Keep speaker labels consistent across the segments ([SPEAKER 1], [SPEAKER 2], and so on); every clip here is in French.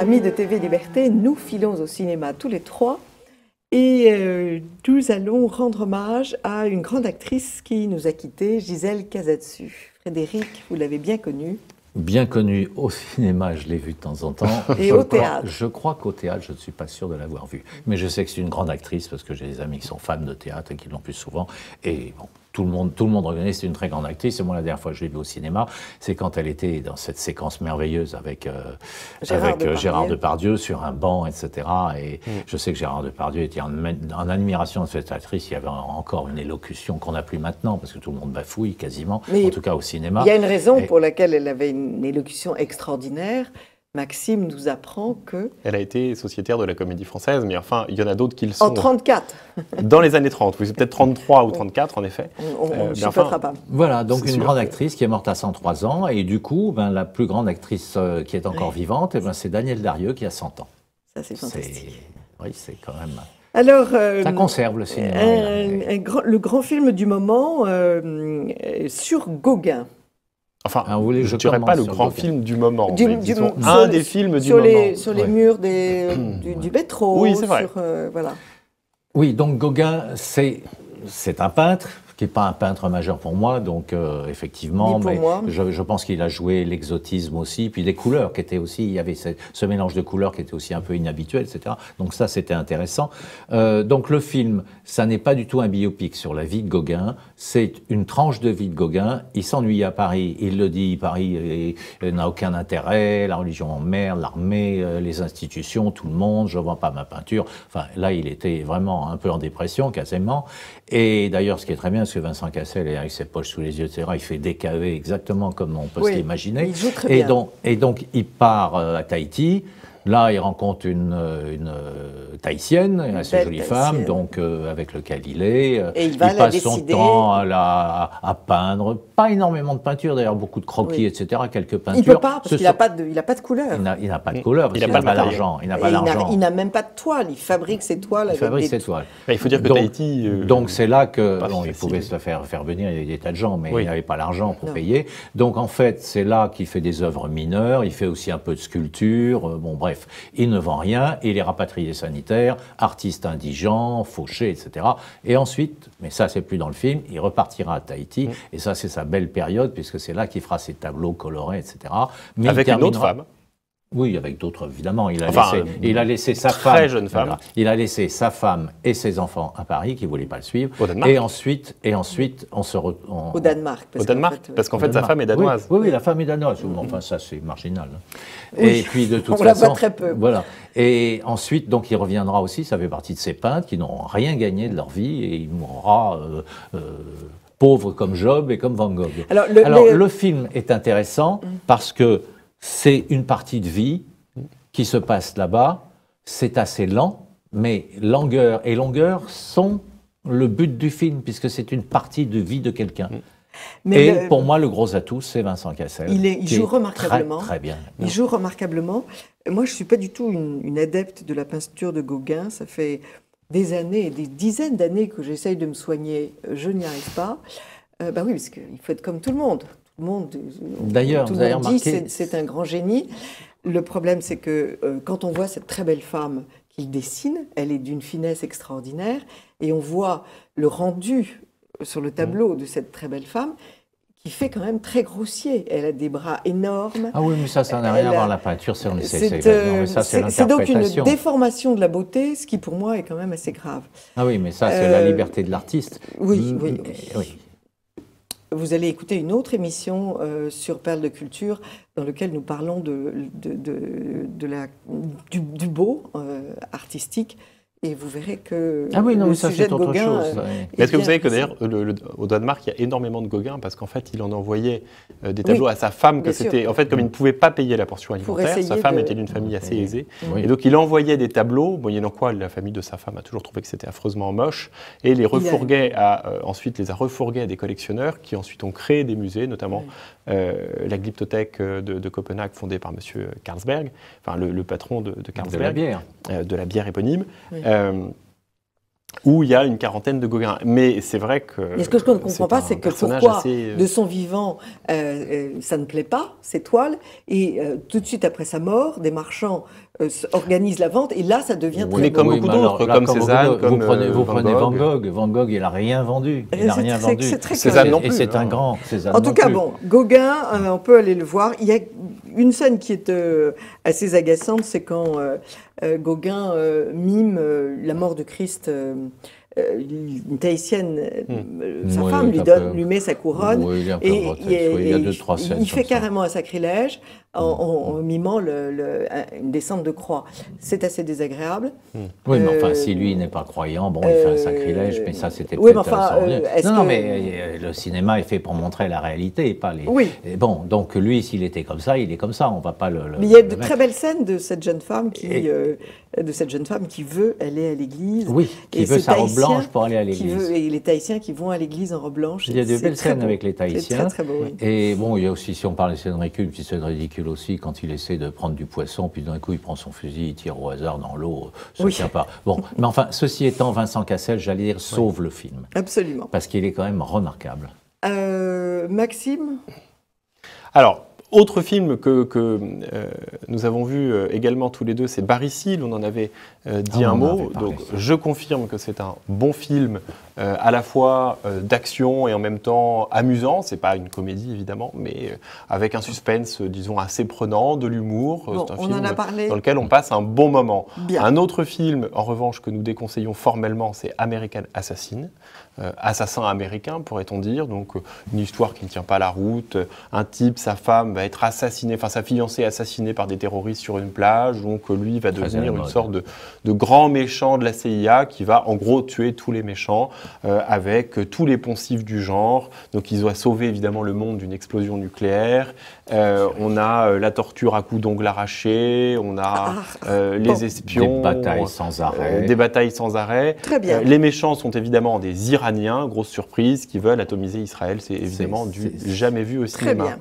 [SPEAKER 1] Amis de TV Liberté, nous filons au cinéma tous les trois et nous allons rendre hommage à une grande actrice qui nous a quittés, Gisèle Casatsu. Frédéric, vous l'avez bien connue.
[SPEAKER 2] Bien connue au cinéma, je l'ai vue de temps en temps.
[SPEAKER 1] Et au théâtre.
[SPEAKER 2] Je crois qu'au théâtre, je ne suis pas sûr de l'avoir vue. Mais je sais que c'est une grande actrice parce que j'ai des amis qui sont fans de théâtre et qui l'ont plus souvent. Et bon, tout le monde reconnaît que c'est une très grande actrice. Et moi, la dernière fois que je l'ai vue au cinéma, c'est quand elle était dans cette séquence merveilleuse avec Gérard Depardieu sur un banc, etc. Et je sais que Gérard Depardieu était en admiration de cette actrice. Il y avait encore une élocution qu'on n'a plus maintenant parce que tout le monde bafouille quasiment, en tout cas au cinéma.
[SPEAKER 1] Il y a une raison pour laquelle elle avait une élocution extraordinaire. Maxime nous apprend que...
[SPEAKER 3] Elle a été sociétaire de la Comédie Française, mais enfin, il y en a d'autres qui le sont.
[SPEAKER 1] En 34.
[SPEAKER 3] Dans les années 30, oui, c'est peut-être 33 ou 34, en effet.
[SPEAKER 1] On ne chiffrera pas.
[SPEAKER 2] Voilà, donc une grande actrice qui est morte à 103 ans, et du coup, la plus grande actrice qui est encore vivante, c'est Danielle Darieux qui a 100 ans.
[SPEAKER 1] Ça, c'est fantastique.
[SPEAKER 2] Oui, c'est quand même...
[SPEAKER 1] Alors,
[SPEAKER 2] ça conserve le cinéma.
[SPEAKER 1] Le grand film du moment sur Gauguin.
[SPEAKER 3] Enfin, je ne dirais pas le grand film du moment,
[SPEAKER 1] un
[SPEAKER 3] des films du moment.
[SPEAKER 1] Sur les murs du métro.
[SPEAKER 3] Oui, c'est vrai.
[SPEAKER 1] Voilà.
[SPEAKER 2] Oui, donc Gauguin, c'est un peintre qui n'est pas un peintre majeur pour moi, donc effectivement, mais je pense qu'il a joué l'exotisme aussi, puis des couleurs qui étaient aussi, il y avait ce mélange de couleurs qui était aussi un peu inhabituel, etc. Donc ça, c'était intéressant. Donc le film, ça n'est pas du tout un biopic sur la vie de Gauguin, c'est une tranche de vie de Gauguin. Il s'ennuie à Paris, il le dit, Paris n'a aucun intérêt, la religion emmerde, l'armée, les institutions, tout le monde, je ne vends pas ma peinture. Enfin, là, il était vraiment un peu en dépression, quasiment. Et d'ailleurs, ce qui est très bien, parce que Vincent Cassel est avec ses poches sous les yeux, etc., il fait décaver exactement comme on peut se l'imaginer.
[SPEAKER 1] Il joue très bien.
[SPEAKER 2] Et donc, il part à Tahiti. Là, il rencontre une Tahitienne, une assez jolie femme, donc avec laquelle il est.
[SPEAKER 1] Et il
[SPEAKER 2] passe son temps à peindre. Pas énormément de peinture, d'ailleurs, beaucoup de croquis, etc., quelques peintures.
[SPEAKER 1] Il ne peut pas, parce qu'il n'a pas de couleur.
[SPEAKER 2] Il n'a pas de couleur, parce qu'il n'a pas l'argent.
[SPEAKER 1] Il n'a même pas de toile. Il fabrique ses toiles.
[SPEAKER 3] Il faut dire que Tahiti...
[SPEAKER 2] Donc, c'est là que... il pouvait se faire venir des tas de gens, mais il n'avait pas l'argent pour payer. Donc, en fait, c'est là qu'il fait des œuvres mineures. Il fait aussi un peu de sculpture. Bon, bref. Il ne vend rien, il est rapatrié sanitaire, artiste indigent, fauché, etc. Et ensuite, mais ça c'est plus dans le film, il repartira à Tahiti, et ça c'est sa belle période, puisque c'est là qu'il fera ses tableaux colorés, etc. Mais
[SPEAKER 3] avec une autre femme.
[SPEAKER 2] Oui, avec d'autres, évidemment. Il a laissé sa femme.
[SPEAKER 3] Très jeune femme.
[SPEAKER 2] Voilà, il a laissé sa femme et ses enfants à Paris, qui ne voulaient pas le suivre.
[SPEAKER 3] Au Danemark.
[SPEAKER 2] Et ensuite, on se retrouve.
[SPEAKER 1] Au Danemark.
[SPEAKER 3] Parce qu'en fait, sa femme est danoise.
[SPEAKER 2] Oui, la femme est danoise. Enfin, ça, c'est marginal. Et puis, de toute façon.
[SPEAKER 1] On la voit très peu.
[SPEAKER 2] Voilà. Et ensuite, donc, il reviendra aussi. Ça fait partie de ces peintres qui n'ont rien gagné de leur vie, et il mourra. Pauvre comme Job et comme Van Gogh. Alors, le film est intéressant parce que c'est une partie de vie qui se passe là-bas. C'est assez lent, mais longueur et longueur sont le but du film, puisque c'est une partie de vie de quelqu'un. Et pour moi, le gros atout, c'est Vincent Cassel.
[SPEAKER 1] Il joue remarquablement.
[SPEAKER 2] Très bien.
[SPEAKER 1] Il joue remarquablement. Moi, je ne suis pas du tout une adepte de la peinture de Gauguin. Ça fait des années, des dizaines d'années que j'essaye de me soigner. Je n'y arrive pas. Oui, parce qu'il faut être comme tout le monde.
[SPEAKER 2] D'ailleurs, vous avez remarqué...
[SPEAKER 1] c'est un grand génie. Le problème, c'est que quand on voit cette très belle femme qu'il dessine, elle est d'une finesse extraordinaire, et on voit le rendu sur le tableau de cette très belle femme, qui fait quand même très grossier. Elle a des bras énormes.
[SPEAKER 2] Ah oui, mais ça n'a rien à voir avec la peinture, c'est l'interprétation.
[SPEAKER 1] C'est donc une déformation de la beauté, ce qui pour moi est quand même assez grave.
[SPEAKER 2] Ah oui, mais ça, c'est la liberté de l'artiste.
[SPEAKER 1] Oui. Vous allez écouter une autre émission sur Perles de Culture dans laquelle nous parlons du beau artistique. Et vous verrez que le sujet de Gauguin...
[SPEAKER 3] Est-ce que vous savez que d'ailleurs, au Danemark, il y a énormément de Gauguin, parce qu'en fait, il en envoyait des tableaux à sa femme, que c'était... En fait, comme il ne pouvait pas payer la portion alimentaire, sa femme était d'une famille assez aisée. Et donc, il envoyait des tableaux, moyennant quoi la famille de sa femme a toujours trouvé que c'était affreusement moche, et les refourguait ensuite les a refourgués à des collectionneurs, qui ensuite ont créé des musées, notamment la Glyptothèque de Copenhague, fondée par M. Carlsberg, enfin le patron de Carlsberg.
[SPEAKER 2] De la bière.
[SPEAKER 3] De la bière éponyme. où il y a une quarantaine de Gauguin. Mais c'est vrai que...
[SPEAKER 1] Mais ce que je ne comprends pas, c'est que pourquoi, de son vivant, ça ne plaît pas, ces toiles, et tout de suite après sa mort, des marchands organisent la vente, et là, ça devient très
[SPEAKER 3] comme beaucoup d'autres, comme Cézanne, comme
[SPEAKER 2] vous prenez Van Gogh. Van Gogh, il n'a rien vendu. Il n'a rien vendu.
[SPEAKER 3] Cézanne non plus.
[SPEAKER 2] Et c'est un grand.
[SPEAKER 1] En tout cas, bon, Gauguin, on peut aller le voir. Il y a une scène qui est assez agaçante, c'est quand Gauguin mime la mort de Christ. Une Tahitienne, sa femme lui met sa couronne, et il fait carrément un sacrilège en mimant une descente de croix. C'est assez désagréable.
[SPEAKER 2] Oui, mais enfin, si lui n'est pas croyant, bon, il fait un sacrilège, mais ça, c'était peut-être... Non, mais le cinéma est fait pour montrer la réalité, pas les...
[SPEAKER 1] Oui.
[SPEAKER 2] Et bon, donc lui, s'il était comme ça, il est comme ça, on va pas le...
[SPEAKER 1] Mais il y a de très belles scènes de cette jeune femme qui veut aller à l'église.
[SPEAKER 2] Oui, qui veut sa robe blanche pour aller à l'église.
[SPEAKER 1] Et les Tahitiens qui vont à l'église en robe blanche.
[SPEAKER 2] Il y a de belles scènes avec les Tahitiens.
[SPEAKER 1] C'est très, très beau, oui.
[SPEAKER 2] Et bon, il y a aussi, si on parle de scènes ridicules, une petite scène ridicule aussi, quand il essaie de prendre du poisson, puis d'un coup, il prend son fusil, il tire au hasard dans l'eau, ça ne tient pas. Bon, mais enfin, ceci étant, Vincent Cassel, j'allais dire, sauve le film.
[SPEAKER 1] Absolument.
[SPEAKER 2] Parce qu'il est quand même remarquable.
[SPEAKER 1] Maxime ?
[SPEAKER 3] Alors, autre film que nous avons vu également tous les deux, c'est Barry Seal, on en avait dit un mot. Donc, je confirme que c'est un bon film, à la fois d'action et en même temps amusant. C'est pas une comédie évidemment, mais avec un suspense, disons, assez prenant, de l'humour.
[SPEAKER 1] Bon,
[SPEAKER 3] c'est un film
[SPEAKER 1] dans
[SPEAKER 3] lequel on passe un bon moment.
[SPEAKER 1] Bien.
[SPEAKER 3] Un autre film, en revanche, que nous déconseillons formellement, c'est American Assassin. Assassin américain, pourrait-on dire. Donc, une histoire qui ne tient pas la route. Un type, sa femme va être assassinée, enfin sa fiancée assassinée par des terroristes sur une plage. Donc, lui va devenir une sorte de grand méchant de la CIA qui va, en gros, tuer tous les méchants avec tous les poncifs du genre. Donc, il doit sauver, évidemment, le monde d'une explosion nucléaire. On a la torture à coups d'ongles arrachés. On a les espions.
[SPEAKER 2] Des batailles sans arrêt.
[SPEAKER 3] Des batailles sans arrêt.
[SPEAKER 1] Très bien.
[SPEAKER 3] Les méchants sont évidemment des Iraniens, grosse surprise, qui veulent atomiser Israël. C'est évidemment jamais vu au cinéma.
[SPEAKER 1] Très bien.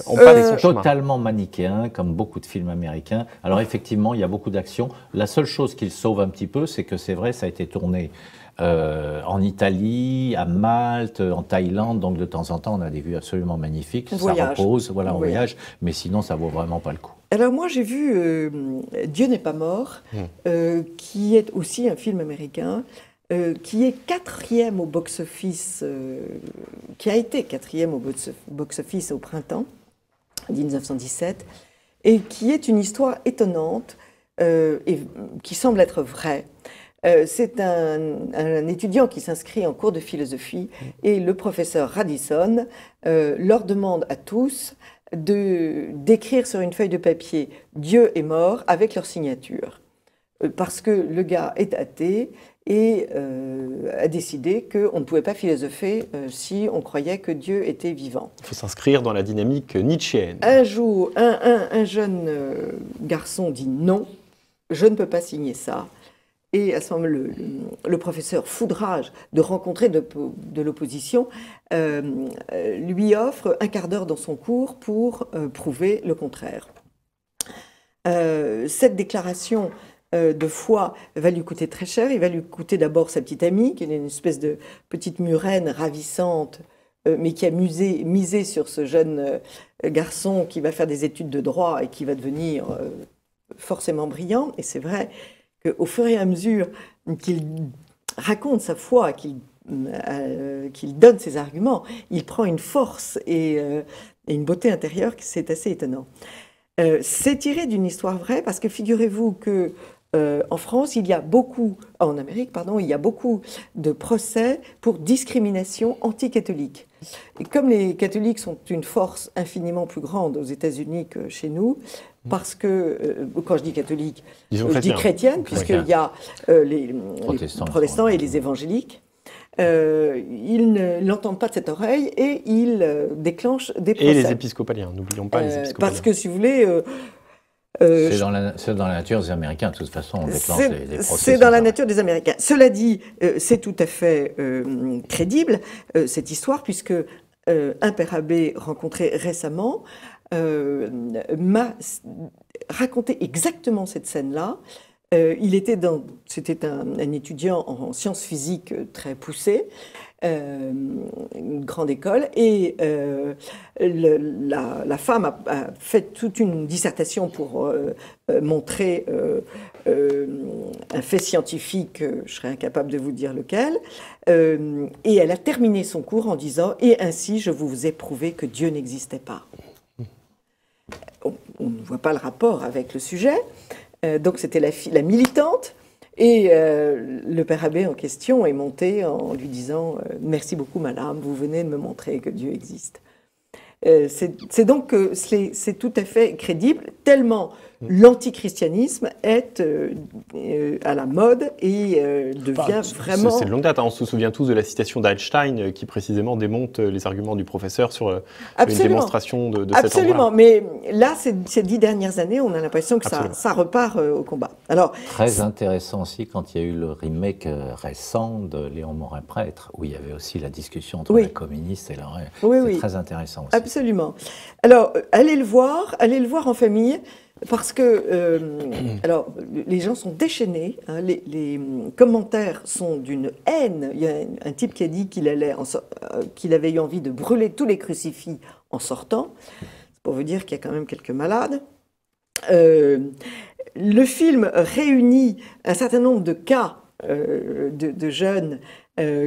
[SPEAKER 3] On passe
[SPEAKER 2] totalement manichéen, comme beaucoup de films américains. Alors effectivement, il y a beaucoup d'action. La seule chose qu'il sauve un petit peu, c'est que c'est vrai, ça a été tourné en Italie, à Malte, en Thaïlande. Donc de temps en temps, on a des vues absolument magnifiques. Ça repose, voilà, on voyage. Mais sinon, ça vaut vraiment pas le coup.
[SPEAKER 1] Alors moi, j'ai vu Dieu n'est pas mort, qui est aussi un film américain. Qui est quatrième au box-office, qui a été quatrième au box-office au printemps 1917, et qui est une histoire étonnante et qui semble être vraie. C'est un étudiant qui s'inscrit en cours de philosophie et le professeur Radisson leur demande à tous d'écrire sur une feuille de papier « Dieu est mort » avec leur signature. Parce que le gars est athée et a décidé qu'on ne pouvait pas philosopher si on croyait que Dieu était vivant.
[SPEAKER 3] Il faut s'inscrire dans la dynamique nietzschéenne.
[SPEAKER 1] Un jour, un jeune garçon dit non, je ne peux pas signer ça. Et à ce moment, le professeur, foudrage de rencontrer de l'opposition, lui offre un quart d'heure dans son cours pour prouver le contraire. Cette déclaration de foi va lui coûter très cher. Il va lui coûter d'abord sa petite amie, qui est une espèce de petite murène ravissante, mais qui a misé sur ce jeune garçon qui va faire des études de droit et qui va devenir forcément brillant. Et c'est vrai qu'au fur et à mesure qu'il raconte sa foi, qu'il donne ses arguments, il prend une force et une beauté intérieure, c'est assez étonnant. C'est tiré d'une histoire vraie, parce que figurez-vous que en France, en Amérique, il y a beaucoup de procès pour discrimination anti-catholique. Et comme les catholiques sont une force infiniment plus grande aux États-Unis que chez nous, parce que, quand je dis catholique, je dis chrétienne, puisqu'il y a les protestants et les évangéliques, ils n'entendent pas de cette oreille et ils déclenchent des procès.
[SPEAKER 3] Et les épiscopaliens, n'oublions pas les épiscopaliens.
[SPEAKER 1] Parce que, si vous voulez...
[SPEAKER 2] c'est dans la nature des Américains, de toute façon, on déclenche des procès.
[SPEAKER 1] C'est dans la nature des Américains. Cela dit, c'est tout à fait crédible, cette histoire, puisque un père abbé rencontré récemment m'a raconté exactement cette scène-là. C'était un étudiant en sciences physiques très poussé, une grande école, et la femme a fait toute une dissertation pour montrer un fait scientifique, je serais incapable de vous dire lequel, et elle a terminé son cours en disant « Et ainsi, je vous ai prouvé que Dieu n'existait pas ». On ne voit pas le rapport avec le sujet, donc c'était la militante. Et le père abbé en question est monté en lui disant « Merci beaucoup, madame, vous venez de me montrer que Dieu existe ». C'est donc c'est tout à fait crédible, tellement l'antichristianisme est à la mode et devient vraiment...
[SPEAKER 3] C'est de longue date, hein. On se souvient tous de la citation d'Einstein qui précisément démonte les arguments du professeur sur une démonstration de cet endroit.
[SPEAKER 1] Absolument, mais là, ces 10 dernières années, on a l'impression que ça repart au combat. Alors,
[SPEAKER 2] très intéressant aussi quand il y a eu le remake récent de Léon Morin-Prêtre, où il y avait aussi la discussion entre les communistes et leur... C'est très intéressant aussi.
[SPEAKER 1] Absolument. Alors, allez le voir en famille. Parce que alors, les gens sont déchaînés, hein, les commentaires sont d'une haine. Il y a un type qui a dit qu'il avait eu envie de brûler tous les crucifix en sortant. C'est pour vous dire qu'il y a quand même quelques malades. Le film réunit un certain nombre de cas de jeunes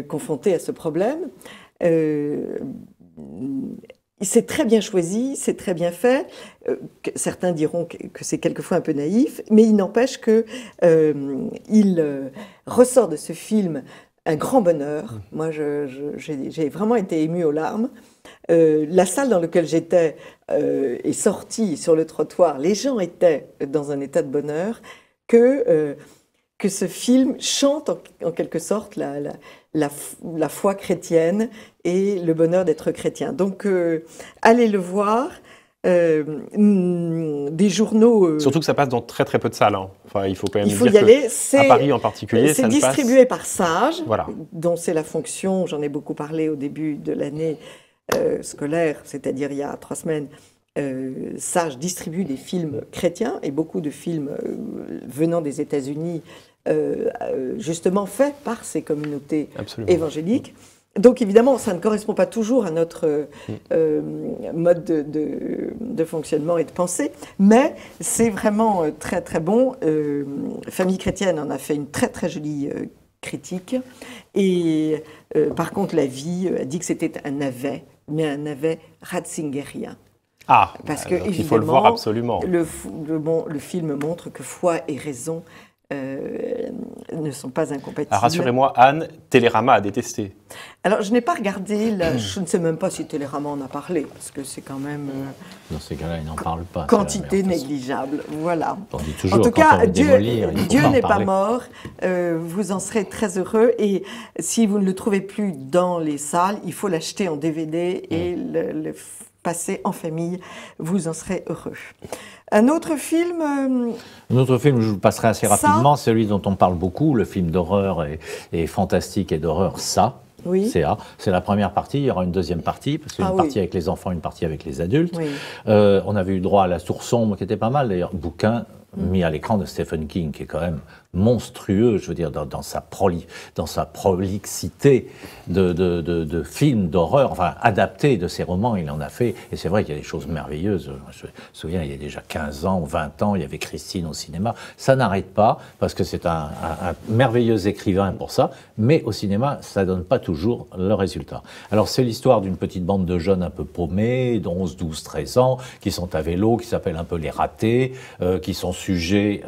[SPEAKER 1] confrontés à ce problème. C'est très bien choisi, c'est très bien fait. Certains diront que c'est quelquefois un peu naïf, mais il n'empêche qu'il ressort de ce film un grand bonheur. Moi, j'ai vraiment été émue aux larmes. La salle dans laquelle j'étais est sortie sur le trottoir. Les gens étaient dans un état de bonheur que ce film chante en quelque sorte la foi chrétienne et le bonheur d'être chrétien. Donc, allez le voir. Des journaux...
[SPEAKER 3] Surtout que ça passe dans très très peu de salles. Hein. Enfin, il faut quand même dire
[SPEAKER 1] y aller.
[SPEAKER 3] À Paris en particulier,
[SPEAKER 1] c'est distribué par Sage,
[SPEAKER 3] voilà,
[SPEAKER 1] dont c'est la fonction, j'en ai beaucoup parlé au début de l'année scolaire, c'est-à-dire il y a 3 semaines. Sage distribue des films chrétiens et beaucoup de films venant des États-Unis, justement faits par ces communautés évangéliques. Donc évidemment, ça ne correspond pas toujours à notre mode de fonctionnement et de pensée, mais c'est vraiment très très bon. Famille chrétienne en a fait une très très jolie critique. Et par contre, La Vie a dit que c'était un navet, mais un navet ratzingerien.
[SPEAKER 3] Ah, parce que il faut le voir absolument.
[SPEAKER 1] Le film montre que foi et raison ne sont pas incompatibles.
[SPEAKER 3] Alors, rassurez-moi, Anne, Télérama a détesté.
[SPEAKER 1] Alors, je n'ai pas regardé, je ne sais même pas si Télérama en a parlé, parce que c'est quand même...
[SPEAKER 2] Dans ces cas-là, ils n'en parlent pas.
[SPEAKER 1] Quantité négligeable, voilà.
[SPEAKER 2] On dit toujours,
[SPEAKER 1] en tout cas, Dieu n'est pas
[SPEAKER 2] parler.
[SPEAKER 1] Mort, vous en serez très heureux, et si vous ne le trouvez plus dans les salles, il faut l'acheter en DVD et le passer en famille, vous en serez heureux. Un autre film,
[SPEAKER 2] je vous passerai assez rapidement, celui dont on parle beaucoup, le film d'horreur et fantastique et d'horreur, Ça.
[SPEAKER 1] Oui.
[SPEAKER 2] C'est la première partie, il y aura une deuxième partie, parce qu'il y a une partie avec les enfants, une partie avec les adultes. Oui. On avait eu droit à La Tour Sombre, qui était pas mal d'ailleurs, bouquin mis à l'écran de Stephen King, qui est quand même monstrueux, je veux dire, dans sa prolixité de films d'horreur, enfin, adaptés de ses romans, il en a fait, et c'est vrai qu'il y a des choses merveilleuses. Je me souviens, il y a déjà 15 ans, 20 ans, il y avait Christine au cinéma. Ça n'arrête pas, parce que c'est un merveilleux écrivain pour ça, mais au cinéma, ça donne pas toujours le résultat. Alors, c'est l'histoire d'une petite bande de jeunes un peu paumés, d'11, 12, 13 ans, qui sont à vélo, qui s'appellent un peu les ratés, qui sont sujets...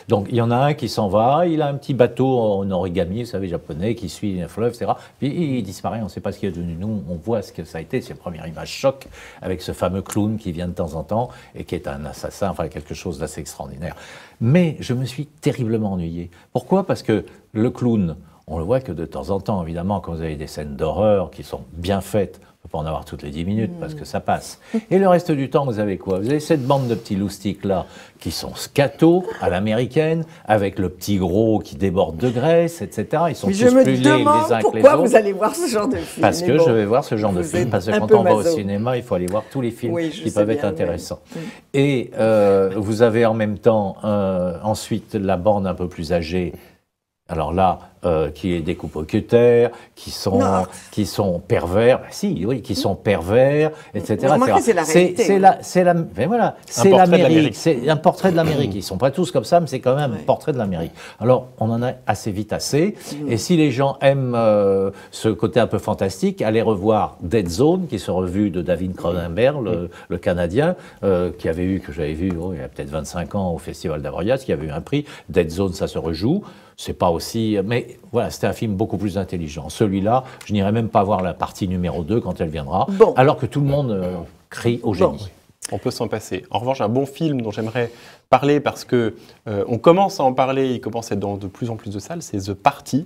[SPEAKER 2] donc, il y en a un qui s'en va, il a un petit bateau en origami, vous savez, japonais, qui suit un fleuve, etc. Puis il disparaît, on ne sait pas ce qu'il est devenu. Nous, on voit ce que ça a été, c'est la première image choc, avec ce fameux clown qui vient de temps en temps, et qui est un assassin, enfin quelque chose d'assez extraordinaire. Mais je me suis terriblement ennuyé. Pourquoi ? Parce que le clown, on le voit que de temps en temps, évidemment, quand vous avez des scènes d'horreur qui sont bien faites, on ne peut pas en avoir toutes les 10 minutes parce que ça passe. Et le reste du temps, vous avez quoi? Vous avez cette bande de petits loustiques-là qui sont scato à l'américaine, avec le petit gros qui déborde de graisse, etc. Ils sont tous plus laids les uns que les autres.
[SPEAKER 1] Pourquoi vous allez voir ce genre de film?
[SPEAKER 2] Parce que je vais voir ce genre de film, parce que quand on va au cinéma, il faut aller voir tous les films qui peuvent être intéressants. Et vous avez en même temps ensuite la bande un peu plus âgée, alors là, qui est découpé au cutter, qui sont pervers, qui sont pervers, etc.
[SPEAKER 1] C'est la réalité.
[SPEAKER 2] C'est l'Amérique, c'est un portrait de l'Amérique. Ils sont pas tous comme ça, mais c'est quand même un portrait de l'Amérique. Alors, on en a assez vite assez. Et si les gens aiment ce côté un peu fantastique, allez revoir Dead Zone, qui est revu de David Cronenberg, le Canadien, que j'avais vu il y a peut-être 25 ans au Festival d'Avoriaz, qui avait eu un prix. Dead Zone, ça se rejoue. C'est pas aussi... Mais voilà, c'était un film beaucoup plus intelligent. Celui-là, je n'irai même pas voir la partie numéro 2 quand elle viendra, alors que tout le monde crie au génie.
[SPEAKER 3] On peut s'en passer. En revanche, un bon film dont j'aimerais parler, parce que on commence à en parler, il commence à être dans de plus en plus de salles, c'est The Party,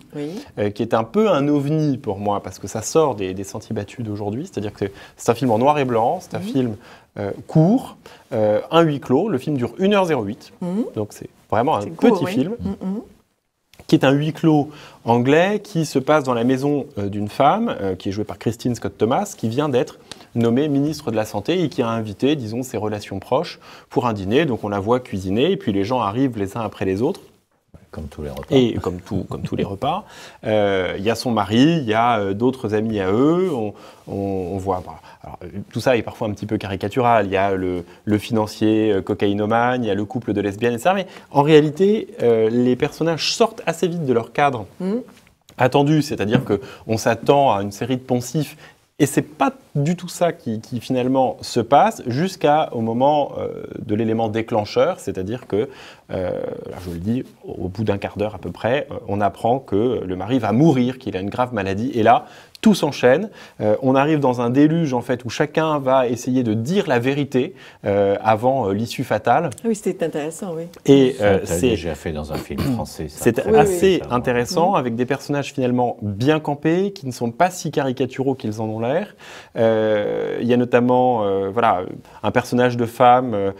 [SPEAKER 3] qui est un peu un ovni pour moi, parce que ça sort des sentiers battus d'aujourd'hui. C'est-à-dire que c'est un film en noir et blanc, c'est un film court, un huis clos. Le film dure 1h08, donc c'est vraiment un petit film. Qui est un huis clos anglais qui se passe dans la maison d'une femme qui est jouée par Christine Scott Thomas, qui vient d'être nommée ministre de la Santé et qui a invité, disons, ses relations proches pour un dîner. Donc on la voit cuisiner et puis les gens arrivent les uns après les autres.
[SPEAKER 2] Comme tous les repas.
[SPEAKER 3] Et comme tous les repas. Il y a son mari, il y a d'autres amis à eux. On voit... Alors, tout ça est parfois un petit peu caricatural. Il y a le financier cocaïnomane, il y a le couple de lesbiennes, etc. Mais en réalité, les personnages sortent assez vite de leur cadre attendu. C'est-à-dire qu'on s'attend à une série de poncifs. Et c'est pas du tout ça qui finalement se passe jusqu'au moment de l'élément déclencheur, c'est-à-dire que, là je le dis, au bout d'un quart d'heure à peu près, on apprend que le mari va mourir, qu'il a une grave maladie, et là, tout s'enchaîne. On arrive dans un déluge en fait où chacun va essayer de dire la vérité avant l'issue fatale.
[SPEAKER 1] Oui, c'était intéressant, oui.
[SPEAKER 3] Et
[SPEAKER 2] c'est déjà fait dans un film français.
[SPEAKER 3] C'est assez intéressant avec des personnages finalement bien campés qui ne sont pas si caricaturaux qu'ils en ont l'air. Il y a notamment un personnage de femme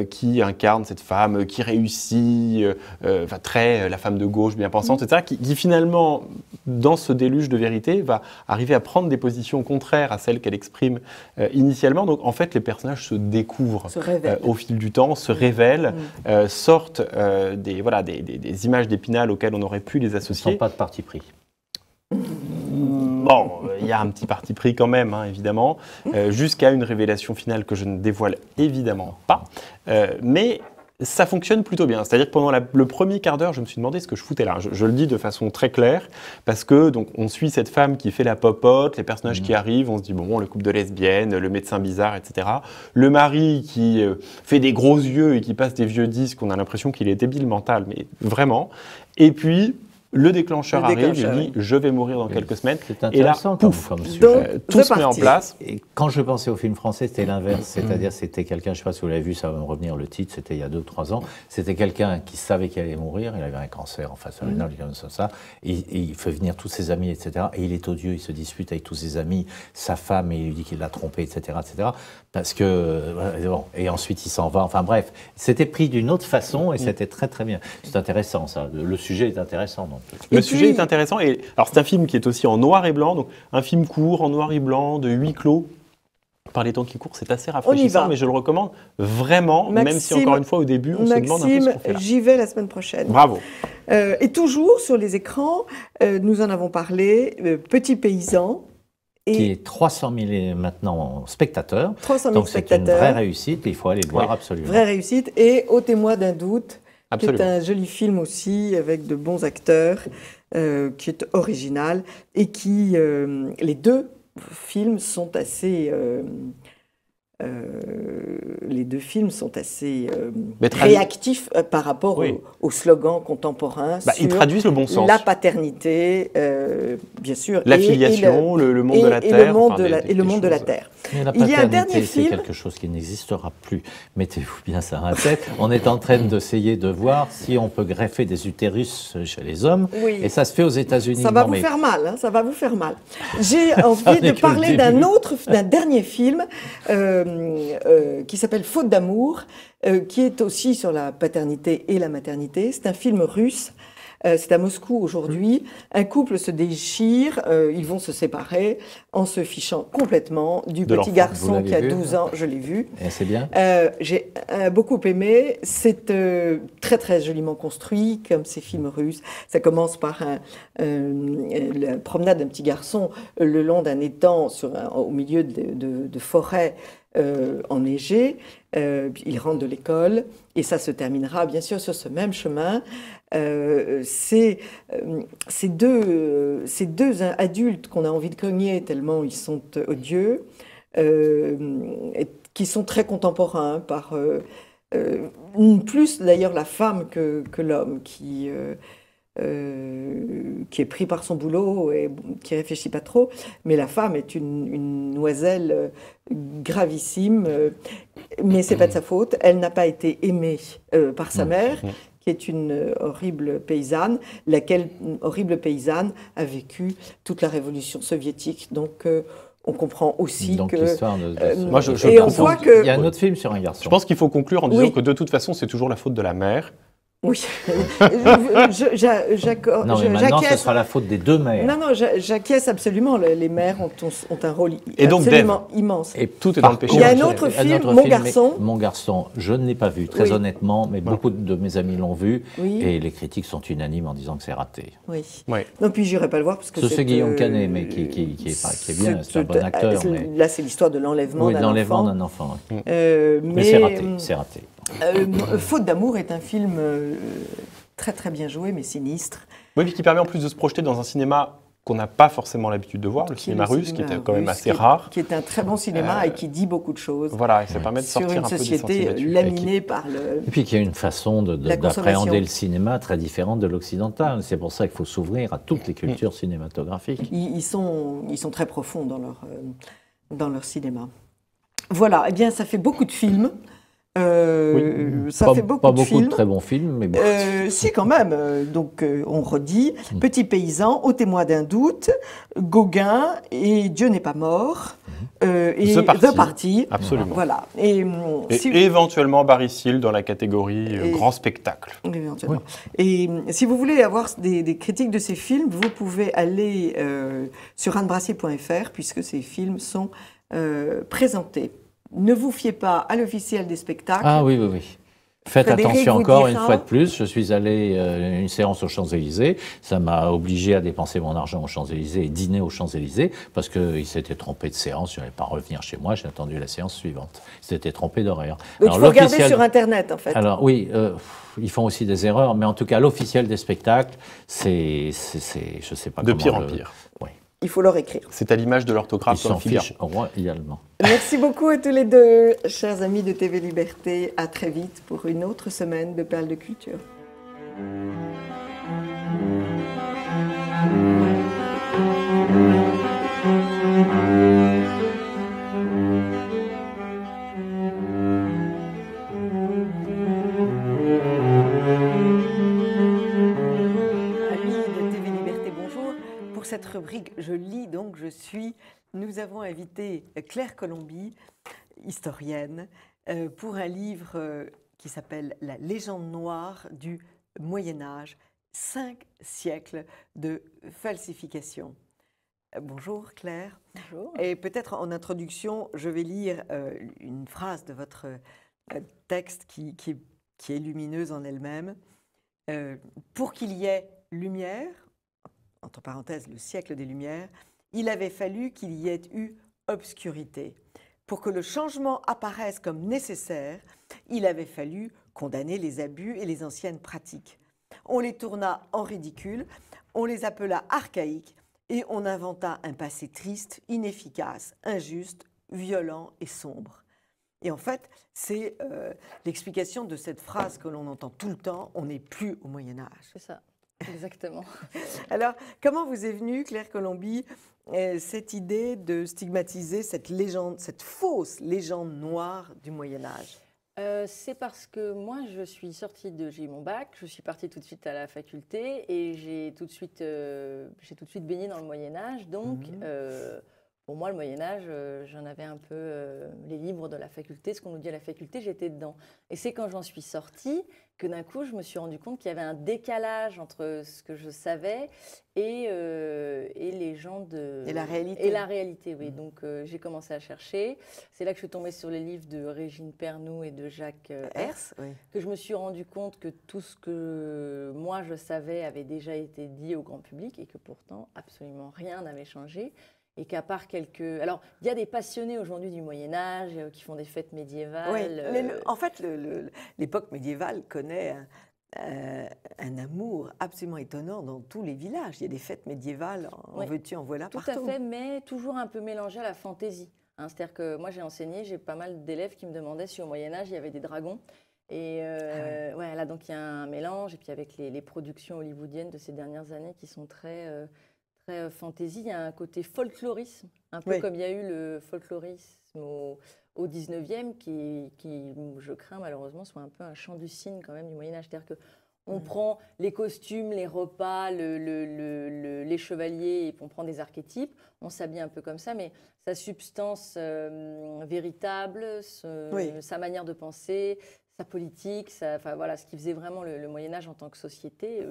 [SPEAKER 3] qui incarne cette femme qui réussit, la femme de gauche bien pensante, etc. Qui finalement, dans ce déluge de vérité, va arriver à prendre des positions contraires à celles qu'elle exprime initialement. Donc en fait, les personnages se découvrent au fil du temps, se révèlent, sortent des images d'Épinal auxquelles on aurait pu les associer.
[SPEAKER 2] Ils ne sont pas de parti pris.
[SPEAKER 3] Bon, il y a un petit parti pris quand même, hein, évidemment, jusqu'à une révélation finale que je ne dévoile évidemment pas. Mais ça fonctionne plutôt bien. C'est-à-dire que pendant le premier quart d'heure, je me suis demandé ce que je foutais là. Je le dis de façon très claire, parce que donc, on suit cette femme qui fait la popote, les personnages qui arrivent, on se dit, bon, le couple de lesbiennes, le médecin bizarre, etc. Le mari qui fait des gros yeux et qui passe des vieux disques, on a l'impression qu'il est débile mental, mais vraiment. Et puis... le déclencheur arrive, il dit « je vais mourir dans quelques semaines ». Et là, pouf, tout se met en place.
[SPEAKER 2] Et quand je pensais au film français, c'était l'inverse. C'est-à-dire c'était quelqu'un, je ne sais pas si vous l'avez vu, ça va me revenir le titre, c'était il y a 2 ou 3 ans. C'était quelqu'un qui savait qu'il allait mourir, il avait un cancer en face rénale, et il fait venir tous ses amis, etc. Et il est odieux, il se dispute avec tous ses amis, sa femme, et il lui dit qu'il l'a trompé, etc., etc. Parce que... bon, et ensuite, il s'en va. Enfin bref, c'était pris d'une autre façon et c'était très très bien. C'est intéressant, ça. Le sujet est intéressant, donc.
[SPEAKER 3] Le sujet est intéressant. Et, alors, c'est un film qui est aussi en noir et blanc, donc un film court, en noir et blanc, de huis clos. Par les temps qui courent, c'est assez rafraîchissant, mais je le recommande vraiment, même si encore une fois, au début, on se demande un peu ce qu'on fait là.
[SPEAKER 1] J'y vais la semaine prochaine.
[SPEAKER 3] Bravo.
[SPEAKER 1] Et toujours sur les écrans, nous en avons parlé, Petit Paysan.
[SPEAKER 2] Qui est 300 000 maintenant spectateurs.
[SPEAKER 1] 300 000
[SPEAKER 2] donc
[SPEAKER 1] spectateurs.
[SPEAKER 2] C'est une vraie réussite, il faut aller le voir absolument.
[SPEAKER 1] Vraie réussite, et Au témoin d'un doute,
[SPEAKER 3] absolument.
[SPEAKER 1] qui est un joli film aussi, avec de bons acteurs, qui est original, et qui, les deux films sont assez les deux films sont assez réactifs par rapport au slogan contemporain sur
[SPEAKER 3] ils traduisent le bon sens.
[SPEAKER 1] La paternité, bien sûr.
[SPEAKER 3] La filiation, le monde de la Terre.
[SPEAKER 1] Et le monde de la Terre.
[SPEAKER 2] Il y a un dernier film. C'est quelque chose qui n'existera plus. Mettez-vous bien ça à la tête. On est en train d'essayer de voir si on peut greffer des utérus chez les hommes. Oui. Et ça se fait aux États-Unis.
[SPEAKER 1] Ça va vous faire mal. Ça va vous faire mal. J'ai envie de parler d'un dernier film qui s'appelle Faute d'amour, qui est aussi sur la paternité et la maternité. C'est un film russe. C'est à Moscou aujourd'hui. Un couple se déchire, ils vont se séparer en se fichant complètement du petit garçon qui a 12 ans. Je l'ai vu.
[SPEAKER 2] Et c'est bien.
[SPEAKER 1] J'ai beaucoup aimé. C'est très très joliment construit, comme ces films russes. Ça commence par la promenade d'un petit garçon le long d'un étang au milieu de forêts enneigées. Il rentre de l'école et ça se terminera bien sûr sur ce même chemin. Ces deux adultes qu'on a envie de cogner tellement ils sont odieux, qui sont très contemporains par plus d'ailleurs la femme que l'homme qui est pris par son boulot et qui réfléchit pas trop, mais la femme est une noiselle gravissime, mais c'est pas de sa faute. Elle n'a pas été aimée par sa mère, qui est une horrible paysanne, laquelle horrible paysanne a vécu toute la révolution soviétique. Donc on comprend aussi que...
[SPEAKER 3] Moi,
[SPEAKER 2] il y a un autre film sur un garçon.
[SPEAKER 3] Je pense qu'il faut conclure en disant que de toute façon, c'est toujours la faute de la mère.
[SPEAKER 1] Oui.
[SPEAKER 2] Non, mais maintenant, ce sera la faute des deux mères.
[SPEAKER 1] Non, j'acquiesce absolument. Les mères ont un rôle absolument immense.
[SPEAKER 3] Et tout est dans le péché.
[SPEAKER 1] Il y a un autre film, Mon garçon.
[SPEAKER 2] Mon garçon, je ne l'ai pas vu, très honnêtement, mais beaucoup de mes amis l'ont vu. Et les critiques sont unanimes en disant que c'est raté.
[SPEAKER 1] Oui. Non, puis j'irai pas le voir parce que
[SPEAKER 2] c'est Guillaume Canet, mais qui est bien, c'est un bon acteur.
[SPEAKER 1] Là, c'est l'histoire de l'enlèvement d'un enfant.
[SPEAKER 2] Mais c'est raté.
[SPEAKER 1] Faute d'amour est un film très très bien joué, mais sinistre.
[SPEAKER 3] Oui, puis qui permet en plus de se projeter dans un cinéma qu'on n'a pas forcément l'habitude de voir, le cinéma russe, qui était quand même assez rare.
[SPEAKER 1] Qui est un très bon cinéma et qui dit beaucoup de choses.
[SPEAKER 3] Voilà, et ça permet de sortir un peu des sentiers battus.
[SPEAKER 1] Sur une société laminée par le...
[SPEAKER 2] Et puis qu'il y a une façon d'appréhender le cinéma très différente de l'occidental. C'est pour ça qu'il faut s'ouvrir à toutes les cultures cinématographiques.
[SPEAKER 1] Ils sont très profonds dans leur cinéma. Voilà, eh bien ça fait beaucoup de films. Ça fait beaucoup de films.
[SPEAKER 2] De très bons films, mais bon.
[SPEAKER 1] Si, quand même. Donc, on redit Petit paysan, Au témoin d'un doute, Gauguin et Dieu n'est pas mort. Et The Party.
[SPEAKER 3] Absolument.
[SPEAKER 1] Voilà.
[SPEAKER 3] Et éventuellement Barry Seal dans la catégorie grand spectacle.
[SPEAKER 1] Éventuellement. Oui. Et si vous voulez avoir des critiques de ces films, vous pouvez aller sur annebrassier.fr puisque ces films sont présentés. Ne vous fiez pas à l'officiel des spectacles.
[SPEAKER 2] Ah oui. Faites attention encore une fois de plus. Je suis allé à une séance aux Champs-Élysées. Ça m'a obligé à dépenser mon argent aux Champs-Élysées et dîner aux Champs-Élysées parce qu'il s'était trompé de séance. Je n'allais pas revenir chez moi. J'ai attendu la séance suivante. Il s'était trompé d'horaire.
[SPEAKER 1] Donc il faut regarder sur Internet, en fait.
[SPEAKER 2] Alors oui, ils font aussi des erreurs. Mais en tout cas, l'officiel des spectacles, c'est je ne sais pas
[SPEAKER 3] de
[SPEAKER 2] comment...
[SPEAKER 3] pire en pire.
[SPEAKER 1] Oui. Il faut leur écrire.
[SPEAKER 3] C'est à l'image de l'orthographe.
[SPEAKER 2] Ils s'en fichent royalement.
[SPEAKER 1] Merci beaucoup à tous les deux, chers amis de TV Liberté. À très vite pour une autre semaine de Perles de Culture. Cette rubrique, je lis donc, nous avons invité Claire Colombie, historienne, pour un livre qui s'appelle La légende noire du Moyen-Âge, 5 siècles de falsification. Bonjour Claire.
[SPEAKER 4] Bonjour.
[SPEAKER 1] Et peut-être en introduction, je vais lire une phrase de votre texte qui est lumineuse en elle-même. Pour qu'il y ait lumière, entre parenthèses, le siècle des Lumières, il avait fallu qu'il y ait eu obscurité. Pour que le changement apparaisse comme nécessaire, il avait fallu condamner les abus et les anciennes pratiques. On les tourna en ridicule, on les appela archaïques et on inventa un passé triste, inefficace, injuste, violent et sombre. Et en fait, c'est l'explication de cette phrase que l'on entend tout le temps, on n'est plus au Moyen-Âge.
[SPEAKER 4] C'est ça, exactement.
[SPEAKER 1] Alors, comment vous est venue, Claire Colomby, cette idée de stigmatiser cette légende, cette fausse légende noire du Moyen-Âge?
[SPEAKER 4] C'est parce que moi, j'ai eu mon bac, je suis partie tout de suite à la faculté et j'ai tout de suite baigné dans le Moyen-Âge. Donc, pour moi, le Moyen-Âge, j'en avais un peu les livres de la faculté, ce qu'on nous dit à la faculté, j'étais dedans. Et c'est quand j'en suis sortie que d'un coup, je me suis rendu compte qu'il y avait un décalage entre ce que je savais et les gens de...
[SPEAKER 1] Et la réalité.
[SPEAKER 4] Et la réalité, oui. Donc, j'ai commencé à chercher. C'est là que je suis tombée sur les livres de Régine Pernoud et de Jacques Herz,
[SPEAKER 1] oui.
[SPEAKER 4] Que je me suis rendu compte que tout ce que moi, je savais avait déjà été dit au grand public et que pourtant, absolument rien n'avait changé. Et qu'à part quelques... Alors, il y a des passionnés aujourd'hui du Moyen-Âge qui font des fêtes médiévales.
[SPEAKER 1] Oui, en fait, l'époque médiévale connaît un amour absolument étonnant dans tous les villages. Il y a des fêtes médiévales, en veux-tu, en voilà, partout.
[SPEAKER 4] Tout à fait, mais toujours un peu mélangé à la fantaisie. Hein, c'est-à-dire que moi, j'ai enseigné, j'ai pas mal d'élèves qui me demandaient si au Moyen-Âge, il y avait des dragons. Et ouais, là, donc, il y a un mélange. Et puis, avec les productions hollywoodiennes de ces dernières années qui sont très fantaisie, il y a un côté folklorisme, un peu comme il y a eu le folklorisme au 19e, qui, je crains malheureusement, soit un peu un chant du cygne quand même du Moyen-Âge. C'est-à-dire qu'on prend les costumes, les repas, les chevaliers, et on prend des archétypes, on s'habille un peu comme ça, mais sa substance véritable, sa manière de penser, sa politique, voilà, ce qui faisait vraiment le Moyen-Âge en tant que société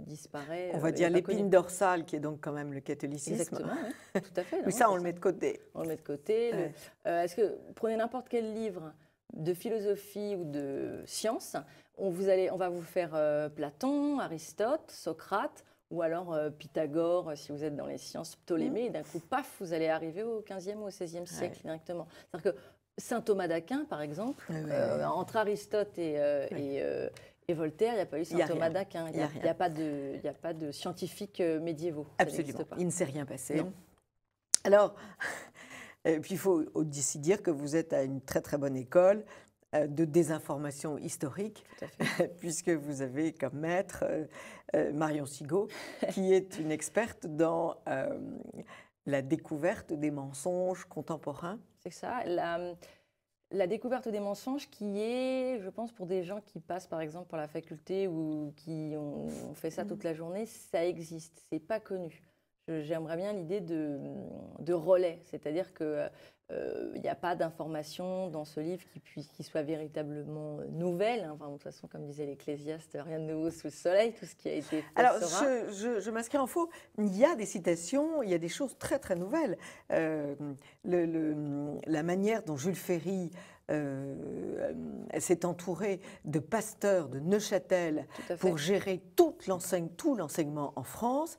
[SPEAKER 4] disparaît.
[SPEAKER 1] On va dire l'épine dorsale, qui est donc quand même le catholicisme.
[SPEAKER 4] Exactement, oui, tout à fait.
[SPEAKER 1] Mais ça, on le met de côté.
[SPEAKER 4] On le met de côté. Ouais. Est-ce que, prenez n'importe quel livre de philosophie ou de science, on va vous faire Platon, Aristote, Socrate, ou alors Pythagore, si vous êtes dans les sciences, Ptolémée, et d'un coup, paf, vous allez arriver au 15e ou au 16e siècle directement. C'est-à-dire que Saint Thomas d'Aquin, par exemple, entre Aristote et Voltaire, il n'y a pas eu Saint Thomas d'Aquin. Il n'y a pas de scientifiques médiévaux.
[SPEAKER 1] Absolument. Il ne s'est rien passé. Non. Alors, puis il faut aussi dire que vous êtes à une très très bonne école de désinformation historique, puisque vous avez comme maître Marion Sigaud, qui est une experte dans la découverte des mensonges contemporains.
[SPEAKER 4] C'est ça. La découverte des mensonges qui est, je pense, pour des gens qui passent par exemple par la faculté ou qui ont fait ça toute la journée, ça existe, c'est pas connu. J'aimerais bien l'idée de relais, c'est-à-dire qu'il n'y a pas d'information dans ce livre qui soit véritablement nouvelle. Hein. Enfin, de toute façon, comme disait l'Ecclésiaste, rien de nouveau sous le soleil, tout ce qui a été fait
[SPEAKER 1] Alors,
[SPEAKER 4] sera.
[SPEAKER 1] je m'inscris en faux. Il y a des citations, il y a des choses très très nouvelles. La manière dont Jules Ferry s'est entouré de pasteurs de Neuchâtel pour gérer tout l'enseignement en France,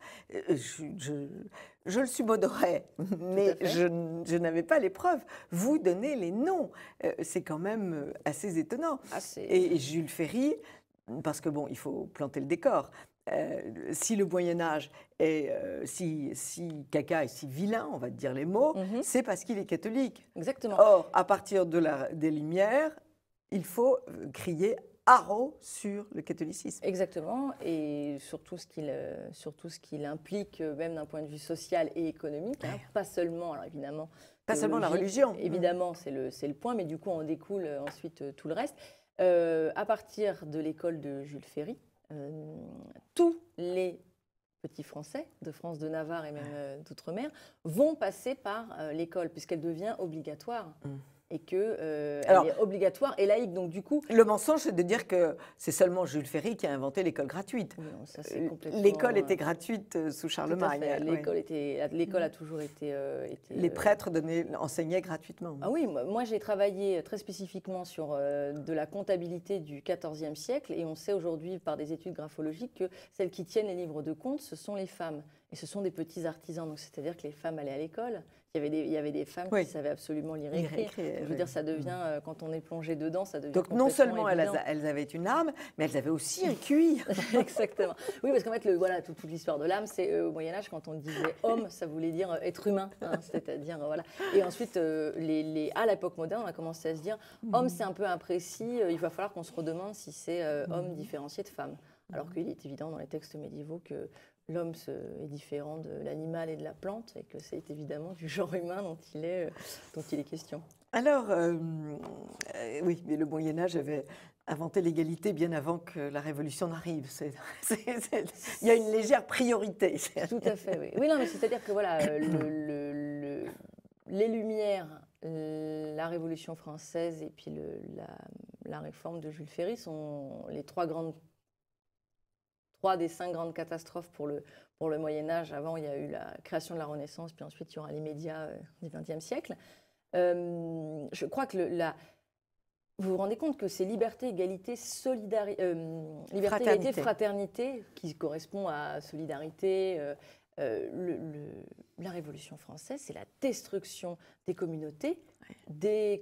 [SPEAKER 1] je le subodorais, mais je n'avais pas les preuves. Vous donnez les noms, c'est quand même assez étonnant. Et Jules Ferry, parce que bon, il faut planter le décor. Si le Moyen-Âge est si caca et si vilain, on va dire les mots, c'est parce qu'il est catholique.
[SPEAKER 4] Exactement.
[SPEAKER 1] Or, à partir des Lumières, il faut crier haro sur le catholicisme.
[SPEAKER 4] Exactement, et surtout ce qu'il implique, même d'un point de vue social et économique, hein, pas seulement, alors évidemment...
[SPEAKER 1] Pas seulement la religion.
[SPEAKER 4] Évidemment, c'est le point, mais du coup, on découle ensuite tout le reste. À partir de l'école de Jules Ferry, tous les petits Français de France, de Navarre et même d'outre-mer vont passer par l'école, puisqu'elle devient obligatoire. Et qu'elle est obligatoire et laïque. Donc, du coup...
[SPEAKER 1] Le mensonge, c'est de dire que c'est seulement Jules Ferry qui a inventé l'école gratuite.
[SPEAKER 4] Non, ça, c'est complètement...
[SPEAKER 1] L'école était gratuite sous Charlemagne.
[SPEAKER 4] L'école a toujours été...
[SPEAKER 1] Les prêtres enseignaient gratuitement.
[SPEAKER 4] Ah oui, moi j'ai travaillé très spécifiquement sur de la comptabilité du XIVe siècle et on sait aujourd'hui par des études graphologiques que celles qui tiennent les livres de comptes, ce sont les femmes. Et ce sont des petits artisans, donc c'est-à-dire que les femmes allaient à l'école. Il y avait des femmes qui savaient absolument lire et écrire. Je veux dire, ça devient, quand on est plongé dedans, ça devient
[SPEAKER 1] donc non seulement elles avaient une âme, mais elles avaient aussi un QI.
[SPEAKER 4] Exactement. Oui, parce qu'en fait, voilà, toute l'histoire de l'âme, c'est au Moyen-Âge, quand on disait homme, ça voulait dire être humain. Hein, c'est-à-dire, voilà. Et ensuite, à l'époque moderne, on a commencé à se dire homme, c'est un peu imprécis, il va falloir qu'on se redemande si c'est homme différencié de femme. Alors qu'il est évident dans les textes médiévaux que l'homme est différent de l'animal et de la plante et que c'est évidemment du genre humain dont il est question.
[SPEAKER 1] Alors, oui, mais le Moyen-Âge avait inventé l'égalité bien avant que la Révolution n'arrive. Il y a une légère priorité.
[SPEAKER 4] Tout à fait, oui. Oui, non, mais c'est-à-dire que voilà, les Lumières, la Révolution française et puis la réforme de Jules Ferry sont les trois des 5 grandes catastrophes pour le Moyen-Âge. Avant, il y a eu la création de la Renaissance, puis ensuite, il y aura les médias du XXe siècle. Je crois que vous vous rendez compte que c'est liberté, égalité, fraternité, qui correspond à solidarité. La Révolution française, c'est la destruction des communautés, des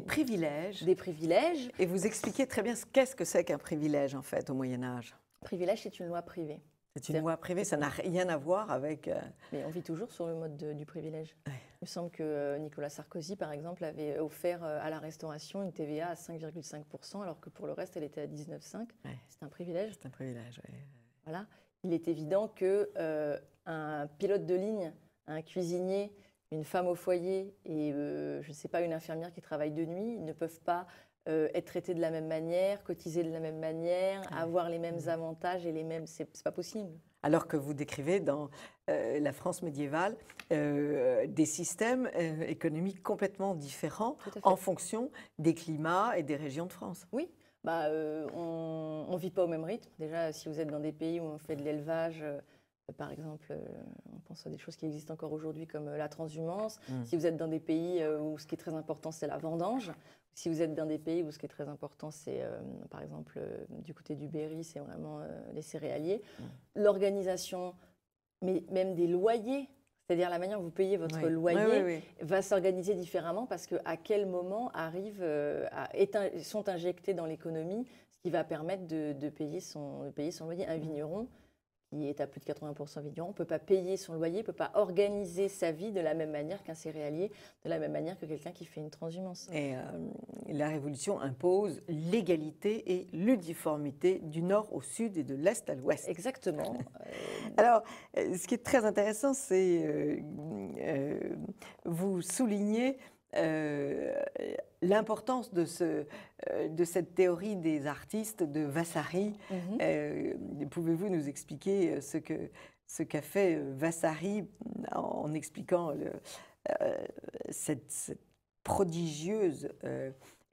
[SPEAKER 1] privilèges.
[SPEAKER 4] Des privilèges.
[SPEAKER 1] Et vous expliquez très bien qu'est-ce que c'est qu'un privilège, en fait, au Moyen-Âge.
[SPEAKER 4] Privilège, c'est une loi privée.
[SPEAKER 1] C'est une loi privée, ça n'a rien à voir avec...
[SPEAKER 4] Mais on vit toujours sur le mode du privilège. Ouais. Il me semble que Nicolas Sarkozy, par exemple, avait offert à la restauration une TVA à 5,5%, alors que pour le reste, elle était à 19,5%. Ouais. C'est un privilège.
[SPEAKER 1] C'est un privilège, oui.
[SPEAKER 4] Voilà. Il est évident qu'un pilote de ligne, un cuisinier, une femme au foyer et, je ne sais pas, une infirmière qui travaille de nuit ne peuvent pas être traités de la même manière, cotiser de la même manière, avoir les mêmes avantages et les mêmes... C'est pas possible.
[SPEAKER 1] Alors que vous décrivez dans la France médiévale des systèmes économiques complètement différents en fonction des climats et des régions de France.
[SPEAKER 4] Oui. On ne vit pas au même rythme. Déjà, si vous êtes dans des pays où on fait de l'élevage, par exemple, on pense à des choses qui existent encore aujourd'hui comme la transhumance. Si vous êtes dans des pays où ce qui est très important, c'est la vendange. Si vous êtes dans des pays où ce qui est très important, c'est, par exemple, du côté du Berry, c'est vraiment les céréaliers. L'organisation, mais même des loyers, c'est-à-dire la manière dont vous payez votre loyer va s'organiser différemment parce qu'à quel moment sont injectés dans l'économie ce qui va permettre de payer son loyer. Un vigneron qui est à plus de 80% vigneron ne peut pas payer son loyer, ne peut pas organiser sa vie de la même manière qu'un céréalier, de la même manière que quelqu'un qui fait une transhumance.
[SPEAKER 1] Et la Révolution impose l'égalité et l'uniformité du nord au sud et de l'est à l'ouest.
[SPEAKER 4] Exactement.
[SPEAKER 1] Alors, ce qui est très intéressant, c'est vous soulignez l'importance de cette théorie des artistes de Vasari. Pouvez-vous nous expliquer ce qu'a fait Vasari en expliquant cette prodigieuse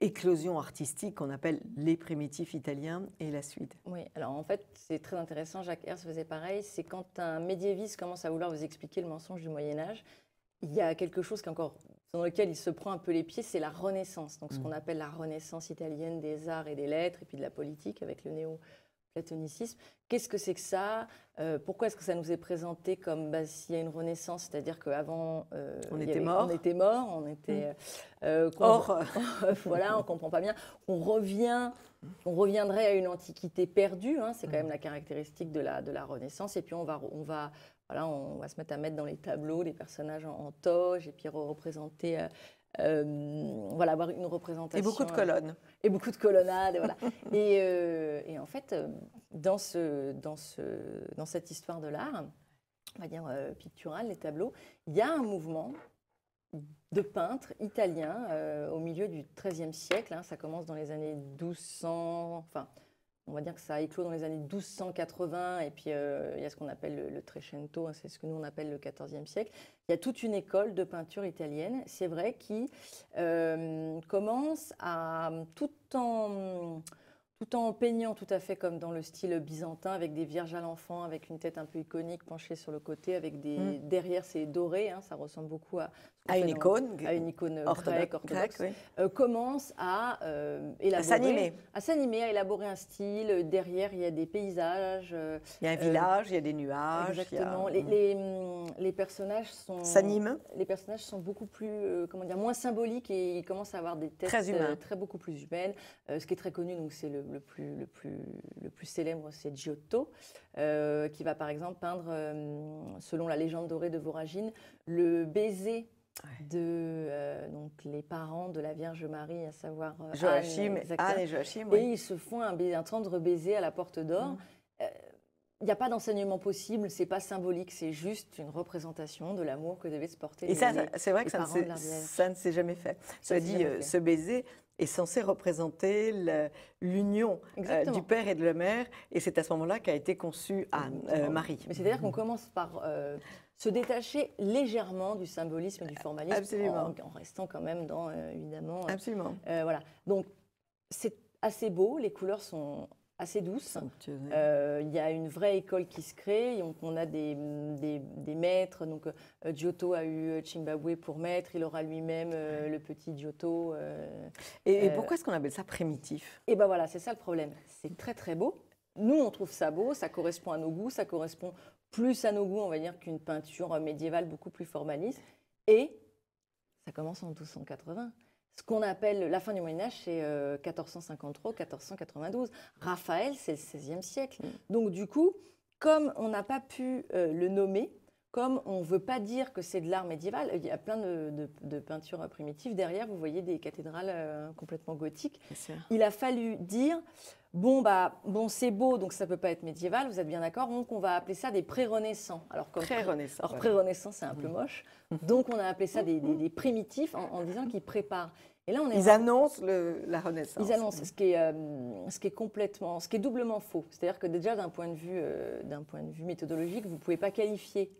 [SPEAKER 1] éclosion artistique qu'on appelle les primitifs italiens et la suite?
[SPEAKER 4] Oui, alors en fait, c'est très intéressant. Jacques Herz faisait pareil. C'est quand un médiéviste commence à vouloir vous expliquer le mensonge du Moyen-Âge, il y a quelque chose dans lequel il se prend un peu les pieds, c'est la Renaissance. Donc ce qu'on appelle la Renaissance italienne des arts et des lettres, et puis de la politique avec le néo-platonicisme. Qu'est-ce que c'est que ça? Pourquoi est-ce que ça nous est présenté comme s'il y a une Renaissance, c'est-à-dire qu'avant
[SPEAKER 1] on était mort,
[SPEAKER 4] on était voilà, on comprend pas bien. On reviendrait à une antiquité perdue. Hein, c'est quand même la caractéristique de la Renaissance. Et puis on va se mettre à mettre dans les tableaux les personnages en toge et puis représenter, avoir une représentation.
[SPEAKER 1] Et beaucoup de colonnes.
[SPEAKER 4] Et beaucoup de colonnades, voilà. et en fait, dans cette histoire de l'art, on va dire pictural, les tableaux, il y a un mouvement de peintres italiens au milieu du XIIIe siècle. Hein, ça commence dans les années 1200, enfin... On va dire que ça a éclos dans les années 1280, et puis il y a ce qu'on appelle le Trecento, hein, c'est ce que nous on appelle le XIVe siècle. Il y a toute une école de peinture italienne, c'est vrai, qui commence à, tout en peignant tout à fait comme dans le style byzantin, avec des vierges à l'enfant, avec une tête un peu iconique penchée sur le côté, avec derrière c'est doré, hein, ça ressemble beaucoup à
[SPEAKER 1] à une icône
[SPEAKER 4] orthodoxe, commence à élaborer, à s'animer, à élaborer un style. Derrière, il y a des paysages.
[SPEAKER 1] Il y a un village, il y a des nuages.
[SPEAKER 4] Exactement. Les personnages sont
[SPEAKER 1] s'animent.
[SPEAKER 4] Les personnages sont beaucoup plus, moins symboliques et ils commencent à avoir des têtes beaucoup plus humaines. Ce qui est très connu, donc c'est le plus célèbre, c'est Giotto, qui va par exemple peindre, selon la légende dorée de Voragine, le baiser donc les parents de la Vierge Marie, à savoir
[SPEAKER 1] Anne et Joachim.
[SPEAKER 4] Et ils se font un tendre baiser à la porte d'or. Il n'y a pas d'enseignement possible, c'est pas symbolique, c'est juste une représentation de l'amour que devaient se porter
[SPEAKER 1] les parents. Et ça, c'est vrai que ça ne s'est jamais fait. Cela dit, ce baiser est censé représenter l'union du père et de la mère, et c'est à ce moment-là qu'a été conçue Marie.
[SPEAKER 4] Mais c'est-à-dire qu'on commence par se détacher légèrement du symbolisme et du formalisme, en restant quand même dans, évidemment...
[SPEAKER 1] Absolument.
[SPEAKER 4] Voilà. Donc, c'est assez beau, les couleurs sont assez douces. Il y a une vraie école qui se crée. On a des maîtres. Donc, Giotto a eu Cimabue pour maître. Il aura lui-même le petit Giotto.
[SPEAKER 1] Et pourquoi est-ce qu'on appelle ça primitif?
[SPEAKER 4] Et bien voilà, c'est ça le problème. C'est très très beau. Nous, on trouve ça beau. Ça correspond à nos goûts. Ça correspond plus à nos goûts, on va dire, qu'une peinture médiévale beaucoup plus formaliste. Et ça commence en 1280. Ce qu'on appelle la fin du Moyen-Âge, c'est 1453-1492. Raphaël, c'est le XVIe siècle. Donc du coup, comme on n'a pas pu le nommer, comme on ne veut pas dire que c'est de l'art médiéval, il y a plein de peintures primitives. Derrière, vous voyez des cathédrales complètement gothiques. Il a fallu dire, bon c'est beau, donc ça ne peut pas être médiéval, vous êtes bien d'accord, donc on va appeler ça des pré-renaissants. Alors, pré-renaissant, c'est un peu moche. Donc on a appelé ça des primitifs en disant qu'ils préparent. Et là,
[SPEAKER 1] ils annoncent la Renaissance.
[SPEAKER 4] Ils annoncent ce qui est doublement faux. C'est-à-dire que déjà, d'un point de vue méthodologique, vous ne pouvez pas qualifier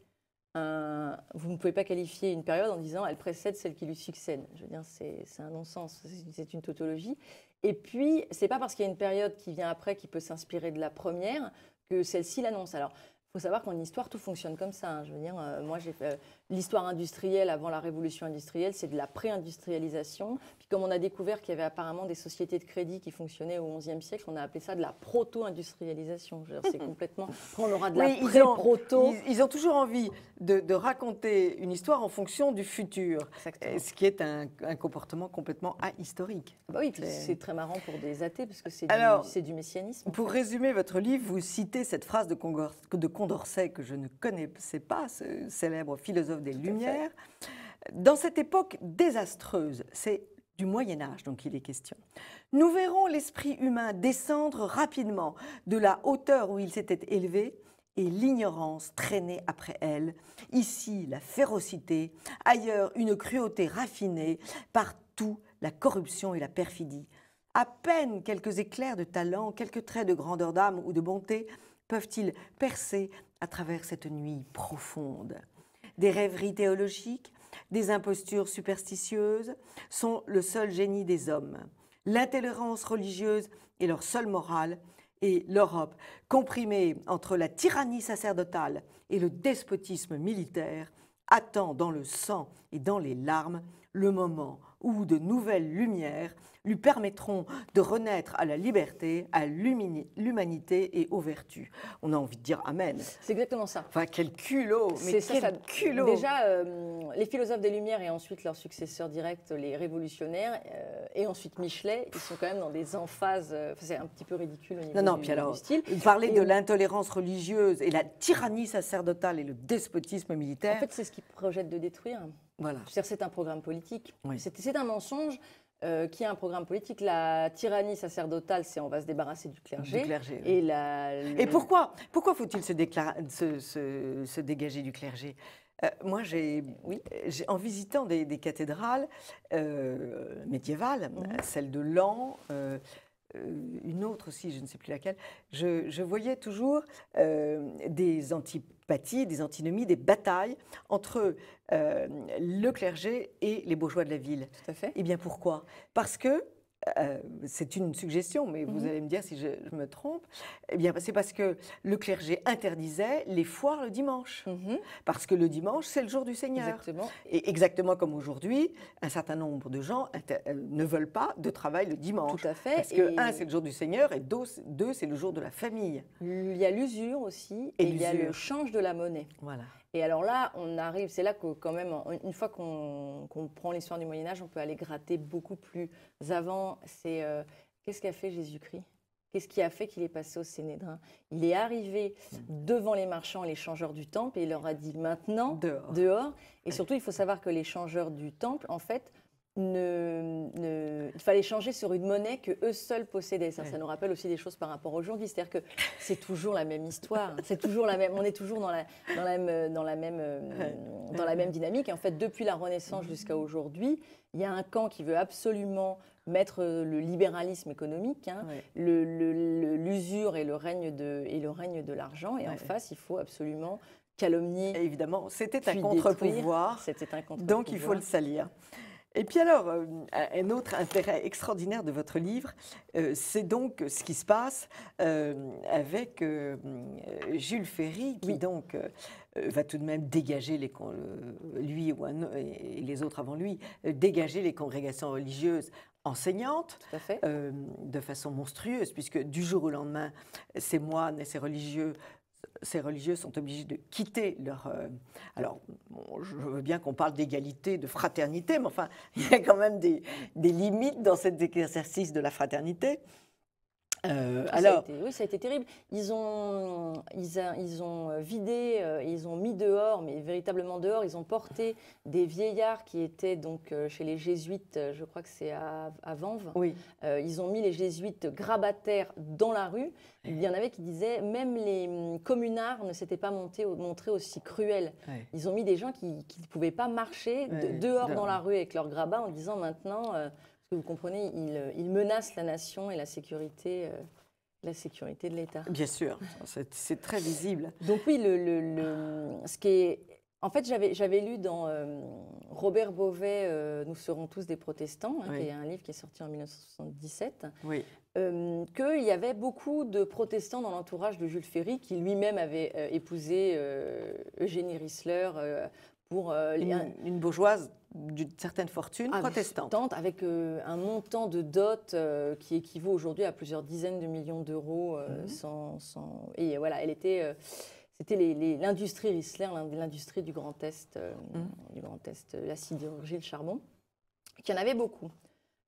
[SPEAKER 4] une période en disant elle précède celle qui lui succède. Je veux dire, c'est un non-sens, c'est une tautologie. Et puis, c'est pas parce qu'il y a une période qui vient après qui peut s'inspirer de la première que celle-ci l'annonce. Alors, il faut savoir qu'en histoire, tout fonctionne comme ça. Je veux dire, moi, j'ai fait l'histoire industrielle avant la révolution industrielle, c'est de la pré-industrialisation. Puis comme on a découvert qu'il y avait apparemment des sociétés de crédit qui fonctionnaient au XIe siècle, on a appelé ça de la proto-industrialisation. C'est complètement... On aura de la pré-proto...
[SPEAKER 1] Ils ont toujours envie de raconter une histoire en fonction du futur, ce qui est un comportement complètement ahistorique.
[SPEAKER 4] Bah oui, c'est très marrant pour des athées, parce que c'est du messianisme.
[SPEAKER 1] Pour résumer votre livre, vous citez cette phrase de Condorcet que je ne connaissais pas, ce célèbre philosophe des Lumières. Dans cette époque désastreuse, c'est du Moyen-Âge dont il est question, nous verrons l'esprit humain descendre rapidement de la hauteur où il s'était élevé et l'ignorance traîner après elle. Ici, la férocité, ailleurs, une cruauté raffinée, partout, la corruption et la perfidie. À peine quelques éclairs de talent, quelques traits de grandeur d'âme ou de bonté peuvent-ils percer à travers cette nuit profonde. Des rêveries théologiques, des impostures superstitieuses sont le seul génie des hommes. L'intolérance religieuse est leur seule morale et l'Europe, comprimée entre la tyrannie sacerdotale et le despotisme militaire, attend dans le sang et dans les larmes le moment où de nouvelles lumières lui permettront de renaître à la liberté, à l'humanité et aux vertus. On a envie de dire Amen.
[SPEAKER 4] C'est exactement ça.
[SPEAKER 1] Enfin, quel culot, mais quel culot.
[SPEAKER 4] Déjà, les philosophes des Lumières et ensuite leurs successeurs directs, les révolutionnaires, et ensuite Michelet, ils sont quand même dans des emphases, c'est un petit peu ridicule au niveau du style.
[SPEAKER 1] Vous parlez de l'intolérance religieuse et la tyrannie sacerdotale et le despotisme militaire.
[SPEAKER 4] En fait, c'est ce qu'ils projettent de détruire.
[SPEAKER 1] Voilà.
[SPEAKER 4] C'est un programme politique.
[SPEAKER 1] Oui.
[SPEAKER 4] C'est un mensonge qui a un programme politique. La tyrannie sacerdotale, c'est on va se débarrasser du clergé.
[SPEAKER 1] Oui. Et pourquoi faut-il se dégager du clergé? Moi, en visitant des cathédrales médiévales, celle de Laon, une autre aussi, je ne sais plus laquelle, je voyais toujours des antipathies, des antinomies, des batailles entre le clergé et les bourgeois de la ville.
[SPEAKER 4] Tout à fait.
[SPEAKER 1] Eh bien pourquoi? Parce que c'est une suggestion, mais vous allez me dire si je me trompe, eh bien, c'est parce que le clergé interdisait les foires le dimanche. Parce que le dimanche, c'est le jour du Seigneur.
[SPEAKER 4] Exactement.
[SPEAKER 1] Et exactement comme aujourd'hui, un certain nombre de gens ne veulent pas de travail le dimanche.
[SPEAKER 4] Tout à fait.
[SPEAKER 1] Parce que, un, c'est le jour du Seigneur, et deux, c'est le jour de la famille.
[SPEAKER 4] Il y a l'usure aussi, et il y a le change de la monnaie.
[SPEAKER 1] Voilà.
[SPEAKER 4] Et alors là, on arrive, c'est là que quand même, une fois qu'on prend l'histoire du Moyen-Âge, on peut aller gratter beaucoup plus avant. C'est qu'est-ce qu'a fait Jésus-Christ? Qu'est-ce qui a fait qu'il est passé au Sénédrin? Il est arrivé devant les marchands, les changeurs du temple, et il leur a dit maintenant, dehors. Et surtout, il faut savoir que les changeurs du temple, en fait, il fallait changer sur une monnaie que eux seuls possédaient. Ça nous rappelle aussi des choses par rapport à aujourd'hui. C'est-à-dire que c'est toujours la même histoire. C'est toujours la même. On est toujours dans la même dynamique. Et en fait, depuis la Renaissance jusqu'à aujourd'hui, il y a un camp qui veut absolument mettre le libéralisme économique, l'usure et le règne de l'argent. Et en face, il faut absolument calomnier.
[SPEAKER 1] Et évidemment, c'était un contre-pouvoir. Donc il faut le salir. Et puis alors, un autre intérêt extraordinaire de votre livre, c'est donc ce qui se passe avec Jules Ferry, qui donc va tout de même dégager, lui et les autres avant lui, dégager les congrégations religieuses enseignantes de façon monstrueuse, puisque du jour au lendemain, ces moines et ces religieux sont obligés de quitter leur... alors, je veux bien qu'on parle d'égalité, de fraternité, mais enfin, il y a quand même des limites dans cet exercice de la fraternité.
[SPEAKER 4] Oui, ça a été terrible. Ils ont vidé, ils ont mis dehors, mais véritablement dehors, ils ont porté des vieillards qui étaient donc chez les jésuites, je crois que c'est à Vanves.
[SPEAKER 1] Oui.
[SPEAKER 4] Ils ont mis les jésuites grabataires dans la rue. Il y en avait qui disaient, même les communards ne s'étaient pas montrés aussi cruels. Ouais. Ils ont mis des gens qui ne pouvaient pas marcher dehors dans la rue avec leurs grabats en disant maintenant... Parce que vous comprenez, il menace la nation et la sécurité de l'État.
[SPEAKER 1] Bien sûr, c'est très visible.
[SPEAKER 4] Donc oui, ce qui est... En fait, j'avais lu dans Robert Beauvais, Nous serons tous des protestants, qui est un livre qui est sorti en 1977, qu'il y avait beaucoup de protestants dans l'entourage de Jules Ferry, qui lui-même avait épousé Eugénie Rissler pour...
[SPEAKER 1] une bourgeoise d'une certaine fortune protestante.
[SPEAKER 4] Avec un montant de dot qui équivaut aujourd'hui à plusieurs dizaines de millions d'euros. Et voilà, elle était... C'était l'industrie Rissler, l'industrie du Grand Est, la sidérurgie, le charbon, qui en avait beaucoup.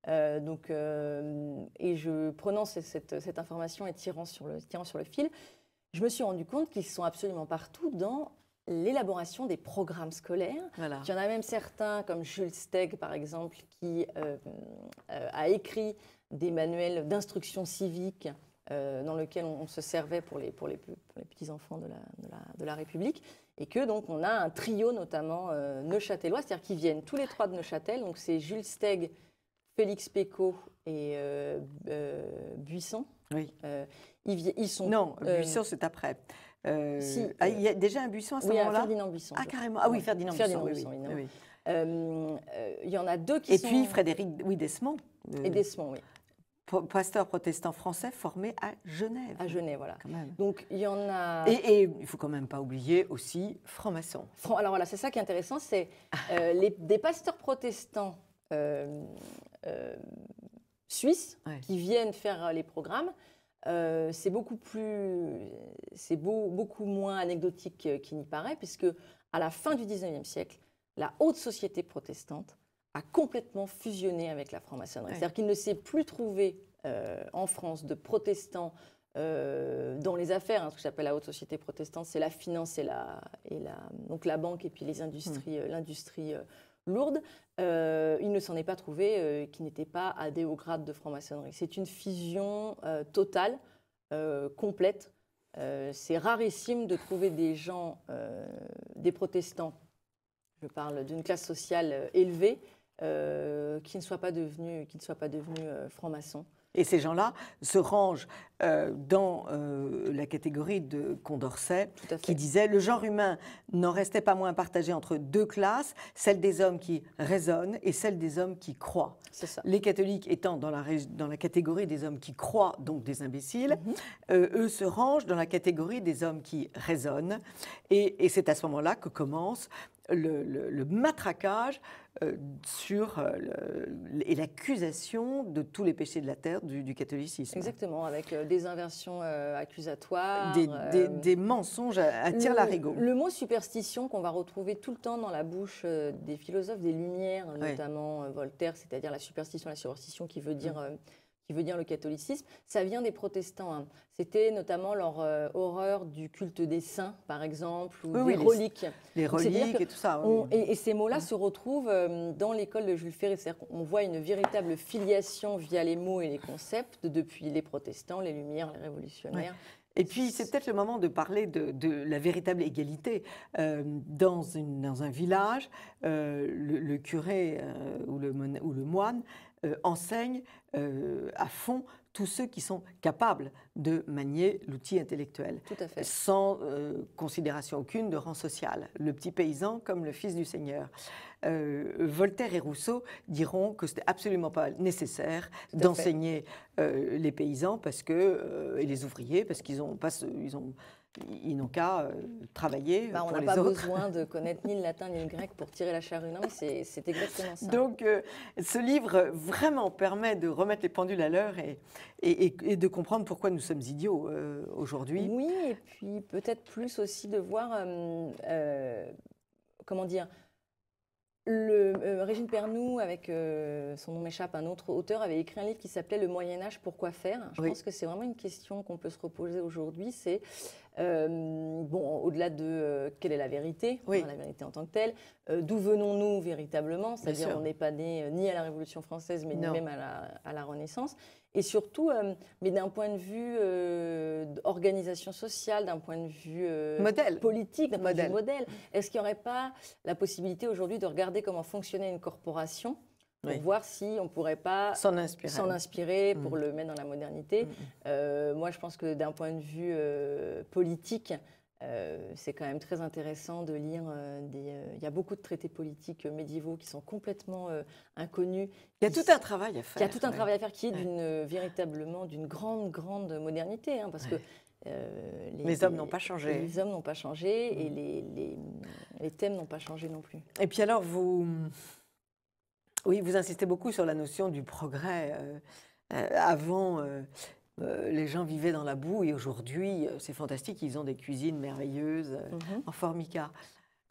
[SPEAKER 4] Et prenant cette information et tirant sur le fil, je me suis rendu compte qu'ils sont absolument partout dans l'élaboration des programmes scolaires. Voilà. Il y en a même certains, comme Jules Steg, par exemple, qui a écrit des manuels d'instruction civique dans lesquels on se servait pour les petits-enfants de la République. Et que, donc, on a un trio, notamment neuchâtelois, c'est-à-dire qu'ils viennent tous les trois de Neuchâtel. Donc, c'est Jules Steg, Félix Pécaud et Buisson.
[SPEAKER 1] Oui.
[SPEAKER 4] Ils sont...
[SPEAKER 1] Non, Buisson, c'est après. Il y a déjà un Buisson à ce moment-là.
[SPEAKER 4] Ferdinand Buisson.
[SPEAKER 1] Ah, carrément. Ah oui, Ferdinand Buisson.
[SPEAKER 4] Oui. Il y en a deux qui sont...
[SPEAKER 1] Et puis Frédéric Desmond.
[SPEAKER 4] Et Desmond, oui.
[SPEAKER 1] Pasteur protestant français formé à Genève.
[SPEAKER 4] À Genève, voilà.
[SPEAKER 1] Quand même.
[SPEAKER 4] Donc, il y en a...
[SPEAKER 1] Et il ne faut quand même pas oublier aussi franc-maçon.
[SPEAKER 4] Alors voilà, c'est ça qui est intéressant, c'est des pasteurs protestants suisses qui viennent faire les programmes. C'est beaucoup moins anecdotique qu'il n'y paraît, puisque à la fin du XIXe siècle, la haute société protestante a complètement fusionné avec la franc-maçonnerie. C'est-à-dire qu'il ne s'est plus trouvé en France de protestants dans les affaires. Ce que j'appelle la haute société protestante, c'est la finance donc la banque et puis les industries, l'industrie lourde. Il ne s'en est pas trouvé qui n'était pas adhéré au grade de franc-maçonnerie. C'est une fusion totale, complète. C'est rarissime de trouver des gens, des protestants, je parle d'une classe sociale élevée, qui ne soient pas devenus francs-maçons.
[SPEAKER 1] Et ces gens-là se rangent dans la catégorie de Condorcet, qui disait « Le genre humain n'en restait pas moins partagé entre deux classes, celle des hommes qui raisonnent et celle des hommes qui croient. » Les catholiques étant dans la catégorie des hommes qui croient, donc des imbéciles, eux se rangent dans la catégorie des hommes qui raisonnent. Et c'est à ce moment-là que commence le matraquage et l'accusation de tous les péchés de la terre du catholicisme.
[SPEAKER 4] Exactement, avec des inversions accusatoires.
[SPEAKER 1] Des mensonges à tire-larigot.
[SPEAKER 4] Le mot superstition qu'on va retrouver tout le temps dans la bouche des philosophes des Lumières, notamment Voltaire, c'est-à-dire la superstition qui veut dire le catholicisme, ça vient des protestants. Hein. C'était notamment leur horreur du culte des saints, par exemple, ou des reliques.
[SPEAKER 1] Les reliques et tout ça.
[SPEAKER 4] Et ces mots-là se retrouvent dans l'école de Jules Ferry. C'est-à-dire qu'on voit une véritable filiation via les mots et les concepts depuis les protestants, les Lumières, les révolutionnaires.
[SPEAKER 1] Et puis, c'est peut-être le moment de parler de la véritable égalité. Dans un village, le curé ou le moine enseigne à fond tous ceux qui sont capables de manier l'outil intellectuel.
[SPEAKER 4] Tout à fait.
[SPEAKER 1] Sans considération aucune de rang social. Le petit paysan comme le fils du Seigneur. Voltaire et Rousseau diront que ce n'était absolument pas nécessaire d'enseigner les paysans et les ouvriers parce qu'ils n'ont qu'à travailler
[SPEAKER 4] pour les autres. On n'a pas besoin de connaître ni le latin ni le grec pour tirer la charrue. Non, mais c'est exactement ça.
[SPEAKER 1] Donc, ce livre vraiment permet de remettre les pendules à l'heure et de comprendre pourquoi nous sommes idiots aujourd'hui.
[SPEAKER 4] Oui, et puis peut-être plus aussi de voir, comment dire, Régine Pernoud, avec son nom m'échappe, un autre auteur, avait écrit un livre qui s'appelait « Le Moyen-Âge, pourquoi faire ?» Je pense que c'est vraiment une question qu'on peut se reposer aujourd'hui. C'est, au-delà de quelle est la vérité, la vérité en tant que telle, d'où venons-nous véritablement? C'est-à-dire, on n'est pas né ni à la Révolution française, mais ni même à la Renaissance. Et surtout, mais d'un point de vue organisation sociale, d'un point de vue politique, d'un point de vue modèle, est-ce qu'il n'y aurait pas la possibilité aujourd'hui de regarder comment fonctionnait une corporation pour voir si on ne pourrait pas s'en inspirer pour le mettre dans la modernité? Moi, je pense que d'un point de vue politique, c'est quand même très intéressant de lire il y a beaucoup de traités politiques médiévaux qui sont complètement inconnus.
[SPEAKER 1] Il y a tout un travail à faire.
[SPEAKER 4] Il y a tout un travail à faire qui est véritablement d'une grande modernité, hein, parce que
[SPEAKER 1] les hommes n'ont pas changé.
[SPEAKER 4] Les hommes n'ont pas changé et les thèmes n'ont pas changé non plus.
[SPEAKER 1] Et puis alors, vous insistez beaucoup sur la notion du progrès. Avant, les gens vivaient dans la boue et aujourd'hui, c'est fantastique, ils ont des cuisines merveilleuses en formica.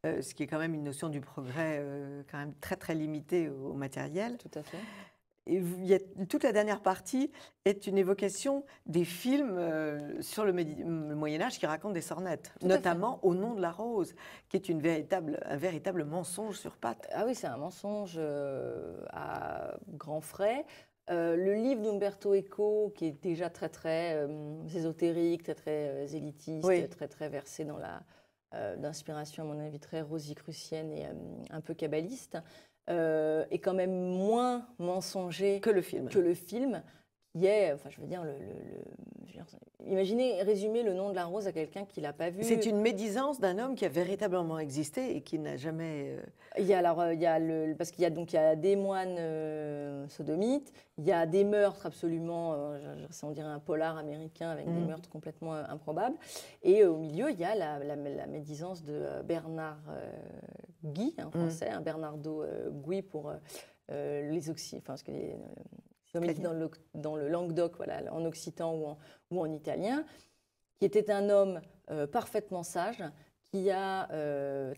[SPEAKER 1] Ce qui est quand même une notion du progrès quand même très très limitée au matériel.
[SPEAKER 4] Tout à fait.
[SPEAKER 1] Et toute la dernière partie est une évocation des films sur le Moyen-Âge qui racontent des sornettes, notamment Au nom de la rose, qui est un véritable mensonge sur pattes.
[SPEAKER 4] Ah oui, c'est un mensonge à grands frais. Le livre d'Umberto Eco, qui est déjà très très ésotérique, très très élitiste, très très versé dans d'inspiration, à mon avis, très rosicrucienne et un peu kabbaliste, est quand même moins mensonger que le film. Qui est, enfin, je veux dire, imaginez résumer Le nom de la rose à quelqu'un qui l'a pas vu.
[SPEAKER 1] C'est une médisance d'un homme qui a véritablement existé et qui n'a jamais.
[SPEAKER 4] Parce qu'il y a des moines sodomites, il y a des meurtres absolument, on dirait un polar américain avec des meurtres complètement improbables, et au milieu il y a la médisance de Bernard Guy, un français, Bernardo Guy pour les Occitans, enfin, comme il dit dans le Languedoc, voilà, en occitan ou en italien, qui était un homme parfaitement sage, qui a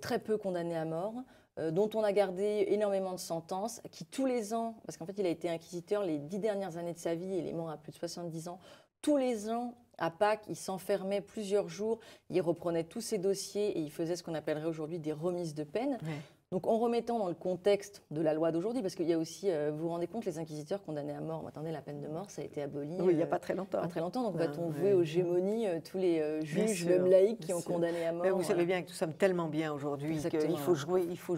[SPEAKER 4] très peu condamné à mort, dont on a gardé énormément de sentences, qui tous les ans, parce qu'en fait il a été inquisiteur les 10 dernières années de sa vie, il est mort à plus de 70 ans, tous les ans, à Pâques, il s'enfermait plusieurs jours, il reprenait tous ses dossiers et il faisait ce qu'on appellerait aujourd'hui des remises de peine. Donc en remettant dans le contexte de la loi d'aujourd'hui, parce qu'il y a aussi, vous vous rendez compte, les inquisiteurs condamnés à mort, attendez, la peine de mort, ça a été aboli.
[SPEAKER 1] Oui, il n'y a pas très longtemps.
[SPEAKER 4] Pas très longtemps, donc va-t-on vouer aux gémonies tous les juges, même laïcs, qui ont condamné à mort.
[SPEAKER 1] Mais vous savez bien que nous sommes tellement bien aujourd'hui qu'il faut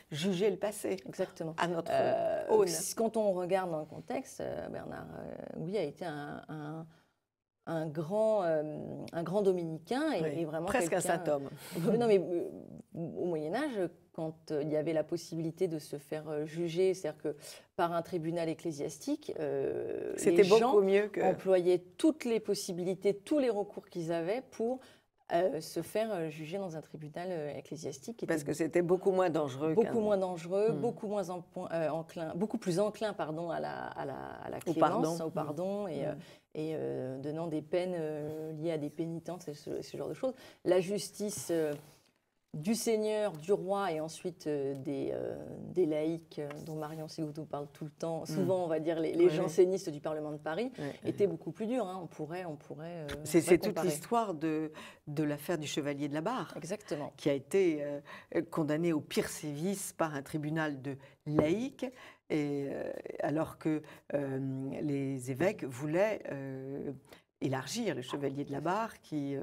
[SPEAKER 1] juger le passé.
[SPEAKER 4] Exactement.
[SPEAKER 1] À notre aune.
[SPEAKER 4] Quand on regarde dans le contexte, Bernard Gouy a été un grand dominicain et vraiment
[SPEAKER 1] presque un saint homme.
[SPEAKER 4] Non, mais au Moyen-Âge, quand il y avait la possibilité de se faire juger, c'est-à-dire que par un tribunal ecclésiastique, les gens employaient toutes les possibilités, tous les recours qu'ils avaient pour se faire juger dans un tribunal ecclésiastique.
[SPEAKER 1] Parce que c'était beaucoup moins dangereux.
[SPEAKER 4] Beaucoup moins dangereux, beaucoup plus enclin à la clémence, au pardon et donnant des peines liées à des pénitences et ce genre de choses. La justice du Seigneur, du roi et ensuite des laïcs dont Marion Sigoutou parle tout le temps, souvent on va dire les jansénistes du Parlement de Paris, étaient beaucoup plus durs. On pourrait
[SPEAKER 1] c'est toute l'histoire de l'affaire du Chevalier de la Barre.
[SPEAKER 4] Exactement.
[SPEAKER 1] Qui a été condamné au pire sévice par un tribunal de laïcs, alors que les évêques voulaient élargir le Chevalier de la Barre, qui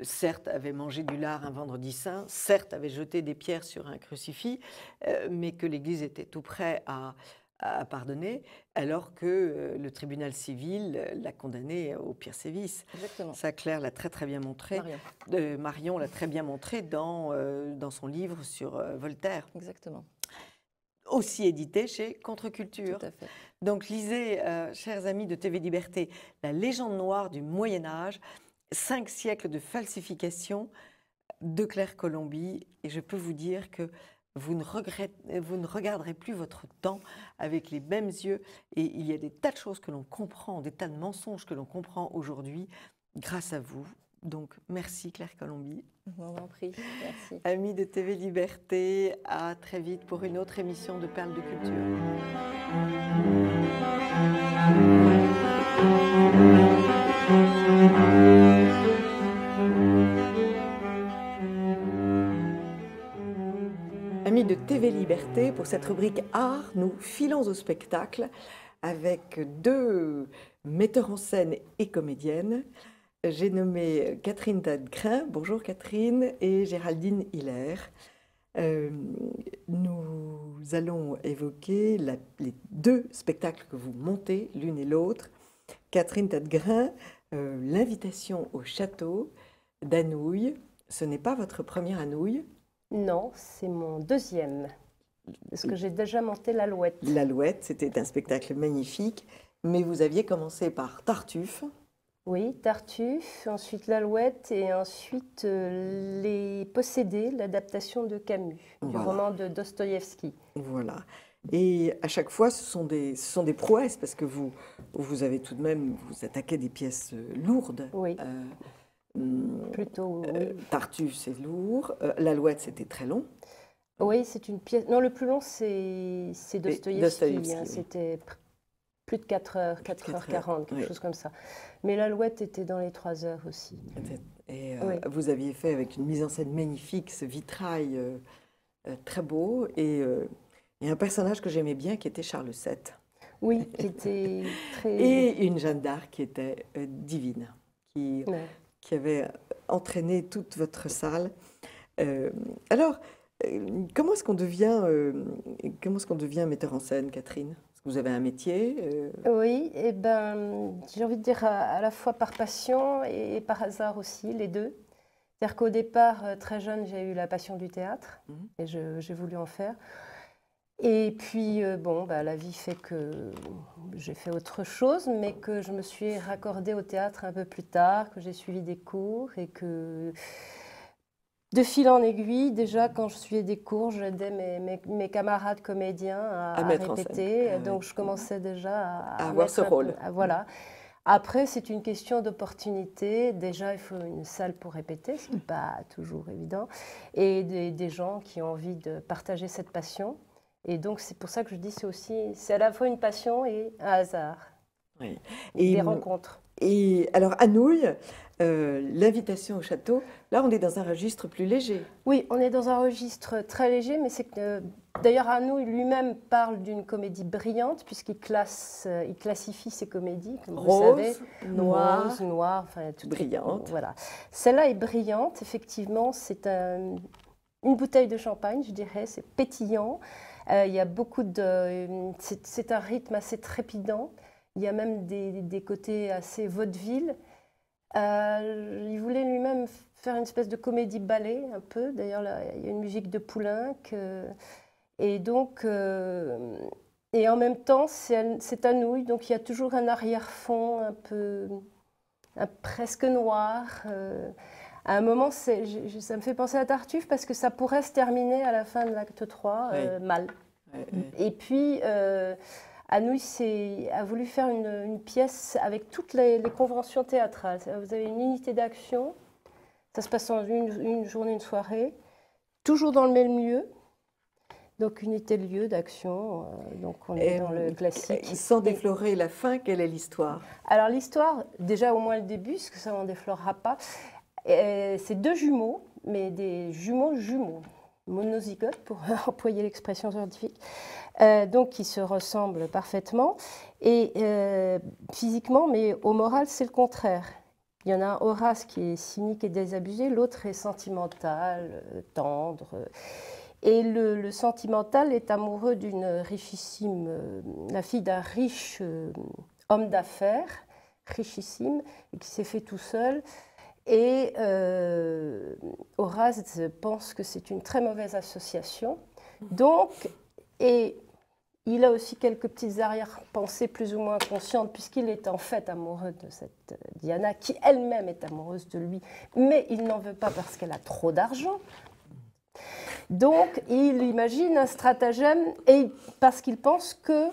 [SPEAKER 1] certes avait mangé du lard un vendredi saint, certes avait jeté des pierres sur un crucifix, mais que l'Église était tout prêt à pardonner, alors que le tribunal civil l'a condamné au pire sévice.
[SPEAKER 4] Exactement.
[SPEAKER 1] Ça, Claire l'a très bien montré. Marion l'a très bien montré dans son livre sur Voltaire.
[SPEAKER 4] Exactement.
[SPEAKER 1] Aussi édité chez Contre-Culture.
[SPEAKER 4] Tout à fait.
[SPEAKER 1] Donc lisez, chers amis de TV Liberté, La légende noire du Moyen-Âge, 5 siècles de falsification de Claire Colombie. Et je peux vous dire que vous ne regarderez plus votre temps avec les mêmes yeux. Et il y a des tas de choses que l'on comprend, des tas de mensonges que l'on comprend aujourd'hui grâce à vous. Donc, merci Claire Colombie.
[SPEAKER 4] Je vous en prie, merci.
[SPEAKER 1] Amis de TV Liberté, à très vite pour une autre émission de Perles de Culture. Amis de TV Liberté, pour cette rubrique Art, nous filons au spectacle avec 2 metteurs en scène et comédiennes. J'ai nommé Catherine Tadgrin, bonjour Catherine, et Géraldine Hiller. Nous allons évoquer les 2 spectacles que vous montez l'une et l'autre. Catherine Tadgrin, l'invitation au château d'Anouilh. Ce n'est pas votre première Anouilh?
[SPEAKER 5] Non, c'est mon 2e, parce que j'ai déjà monté l'Alouette.
[SPEAKER 1] L'Alouette, c'était un spectacle magnifique, mais vous aviez commencé par Tartuffe.
[SPEAKER 5] Oui, Tartuffe, ensuite l'Alouette et ensuite Les Possédés, l'adaptation de Camus, du roman de Dostoïevski.
[SPEAKER 1] Voilà. Et à chaque fois, ce sont des prouesses, parce que vous avez tout de même, vous attaquez des pièces lourdes.
[SPEAKER 5] Oui. Plutôt, oui.
[SPEAKER 1] Tartuffe, c'est lourd. L'Alouette, c'était très long.
[SPEAKER 5] Oui, c'est une pièce. Non, le plus long, c'est Dostoïevski. Hein, c'était plus de 4 heures, 4h40, quelque chose comme ça. Mais l'Alouette était dans les 3 heures aussi.
[SPEAKER 1] Et vous aviez fait avec une mise en scène magnifique, ce vitrail très beau, et un personnage que j'aimais bien qui était Charles VII.
[SPEAKER 5] Oui, qui était très...
[SPEAKER 1] Et une Jeanne d'Arc qui était divine, qui avait entraîné toute votre salle. Alors, comment est-ce qu'on devient metteur en scène, Catherine ? Est-ce que vous avez un métier
[SPEAKER 5] Oui, et j'ai envie de dire à la fois par passion et par hasard aussi, les deux. C'est-à-dire qu'au départ, très jeune, j'ai eu la passion du théâtre et j'ai voulu en faire. Et puis, la vie fait que j'ai fait autre chose, mais que je me suis raccordée au théâtre un peu plus tard, que j'ai suivi des cours et que, de fil en aiguille, déjà, quand je suivais des cours, j'aidais mes camarades comédiens à répéter. Donc, je commençais déjà à
[SPEAKER 1] avoir ce rôle.
[SPEAKER 5] Voilà. Après, c'est une question d'opportunité. Déjà, il faut une salle pour répéter, ce qui n'est pas toujours évident, et des gens qui ont envie de partager cette passion. Et donc, c'est pour ça que je dis c'est à la fois une passion et un hasard.
[SPEAKER 1] Oui.
[SPEAKER 5] Des rencontres.
[SPEAKER 1] Et alors, Anouilh, l'invitation au château, là on est dans un registre plus léger.
[SPEAKER 5] Oui, on est dans un registre très léger, mais c'est que d'ailleurs Arnaud lui-même parle d'une comédie brillante puisqu'il classifie ses comédies, comme vous savez, noir, enfin
[SPEAKER 1] brillante.
[SPEAKER 5] Voilà. Celle-là est brillante, effectivement, c'est une bouteille de champagne, je dirais, c'est pétillant. Il y a beaucoup de, c'est un rythme assez trépidant. Il y a même des côtés assez vaudeville. Il voulait lui-même faire une espèce de comédie-ballet, un peu. D'ailleurs, il y a une musique de Poulenc. Et donc, et en même temps, c'est à nouilles. Donc, il y a toujours un arrière-fond un peu, presque noir. À un moment, ça me fait penser à Tartuffe parce que ça pourrait se terminer à la fin de l'acte 3 mal. Et puis, Anouilh a voulu faire une pièce avec toutes les conventions théâtrales. Vous avez une unité d'action, ça se passe en une journée, une soirée, toujours dans le même lieu. Donc unité de lieu d'action, donc on est dans le classique.
[SPEAKER 1] Sans déflorer la fin, quelle est l'histoire?
[SPEAKER 5] Alors l'histoire, déjà au moins le début, parce que ça n'en déflorera pas, c'est deux jumeaux, mais des jumeaux monozygotes pour employer l'expression scientifique. Donc qui se ressemblent parfaitement et physiquement, mais au moral c'est le contraire. Il y en a un, Horace, qui est cynique et désabusé, l'autre est sentimental, tendre. Et le sentimental est amoureux d'une richissime, la fille d'un riche homme d'affaires, richissime, qui s'est fait tout seul. Et Horace pense que c'est une très mauvaise association. Donc, et il a aussi quelques petites arrière-pensées plus ou moins conscientes, puisqu'il est en fait amoureux de cette Diana, qui elle-même est amoureuse de lui, mais il n'en veut pas parce qu'elle a trop d'argent. Donc, il imagine un stratagème, et parce qu'il pense que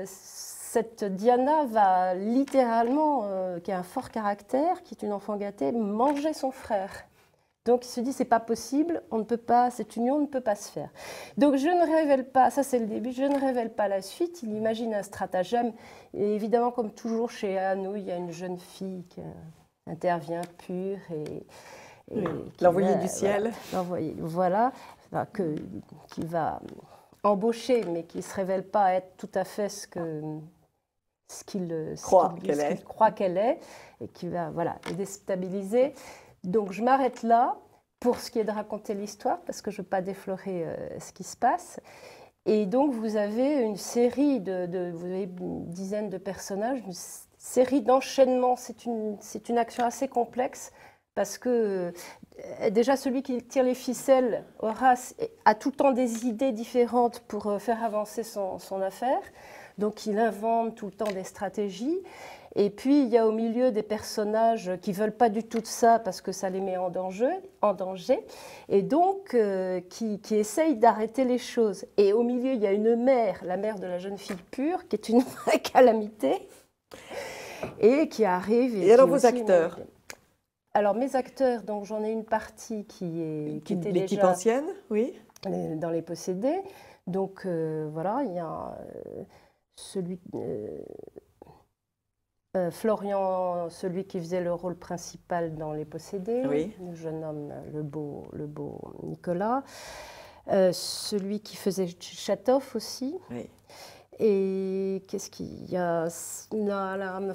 [SPEAKER 5] cette Diana va littéralement, qui a un fort caractère, qui est une enfant gâtée, manger son frère. Donc il se dit, c'est pas possible, on ne peut pas, cette union ne peut pas se faire. Donc je ne révèle pas, ça c'est le début, je ne révèle pas la suite, il imagine un stratagème. Et évidemment, comme toujours chez Anouilh, il y a une jeune fille qui intervient pure et
[SPEAKER 1] l'envoyé du ciel.
[SPEAKER 5] Voilà, qui va embaucher, mais qui ne se révèle pas être tout à fait ce qu'il croit qu'elle est, et qui va la déstabiliser. Donc je m'arrête là pour ce qui est de raconter l'histoire, parce que je ne veux pas déflorer ce qui se passe. Et donc vous avez une série vous avez une dizaine de personnages, une série d'enchaînements. C'est une action assez complexe, parce que déjà celui qui tire les ficelles, Horace, a tout le temps des idées différentes pour faire avancer son affaire. Donc il invente tout le temps des stratégies. Et puis, il y a au milieu des personnages qui ne veulent pas du tout de ça parce que ça les met en danger et donc qui essayent d'arrêter les choses. Et au milieu, il y a une mère, la mère de la jeune fille pure, qui est une vraie calamité et qui arrive.
[SPEAKER 1] Et alors vos acteurs?
[SPEAKER 5] Alors mes acteurs, donc j'en ai une partie qui était
[SPEAKER 1] l'équipe
[SPEAKER 5] déjà
[SPEAKER 1] ancienne, oui,
[SPEAKER 5] dans Les Possédés. Donc voilà, il y a celui... Florian, celui qui faisait le rôle principal dans Les Possédés,
[SPEAKER 1] oui.
[SPEAKER 5] Le jeune homme, le beau Nicolas, celui qui faisait Chatoff aussi.
[SPEAKER 1] Oui.
[SPEAKER 5] Et qu'est-ce qu'il y a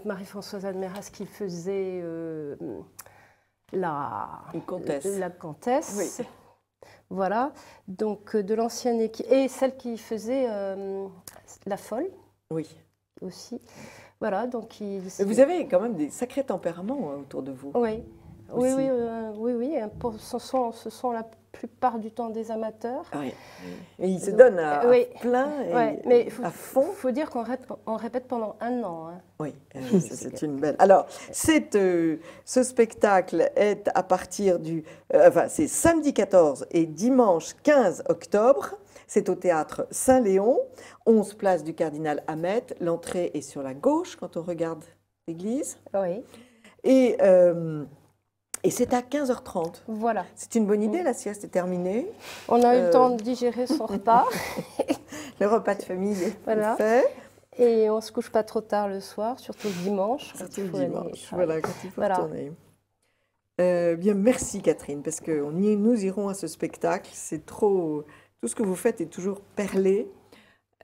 [SPEAKER 5] Marie-Françoise Almeras qui faisait la comtesse.
[SPEAKER 1] Oui.
[SPEAKER 5] Voilà, donc de l'ancienne équipe. Et celle qui faisait la folle.
[SPEAKER 1] Oui.
[SPEAKER 5] Aussi. Voilà, donc
[SPEAKER 1] vous avez quand même des sacrés tempéraments autour de vous.
[SPEAKER 5] Oui, oui. Ce sont la plupart du temps des amateurs.
[SPEAKER 1] Oui. Et ils se donnent à plein et à fond.
[SPEAKER 5] Il faut dire qu'on répète pendant 1 an. Hein.
[SPEAKER 1] Oui, c'est une belle. Alors, ce spectacle est à partir c'est samedi 14 et dimanche 15 octobre. C'est au théâtre Saint-Léon, 11 place du Cardinal Hamet. L'entrée est sur la gauche quand on regarde l'église.
[SPEAKER 5] Oui.
[SPEAKER 1] Et c'est à 15h30.
[SPEAKER 5] Voilà.
[SPEAKER 1] C'est une bonne idée, la sieste est terminée.
[SPEAKER 5] On a eu le temps de digérer son repas.
[SPEAKER 1] Le repas de famille est fait.
[SPEAKER 5] Et on ne se couche pas trop tard le soir, surtout le dimanche.
[SPEAKER 1] Surtout le dimanche, voilà, quand il faut retourner. Bien, merci Catherine, parce que nous irons à ce spectacle. C'est trop... Tout ce que vous faites est toujours perlé,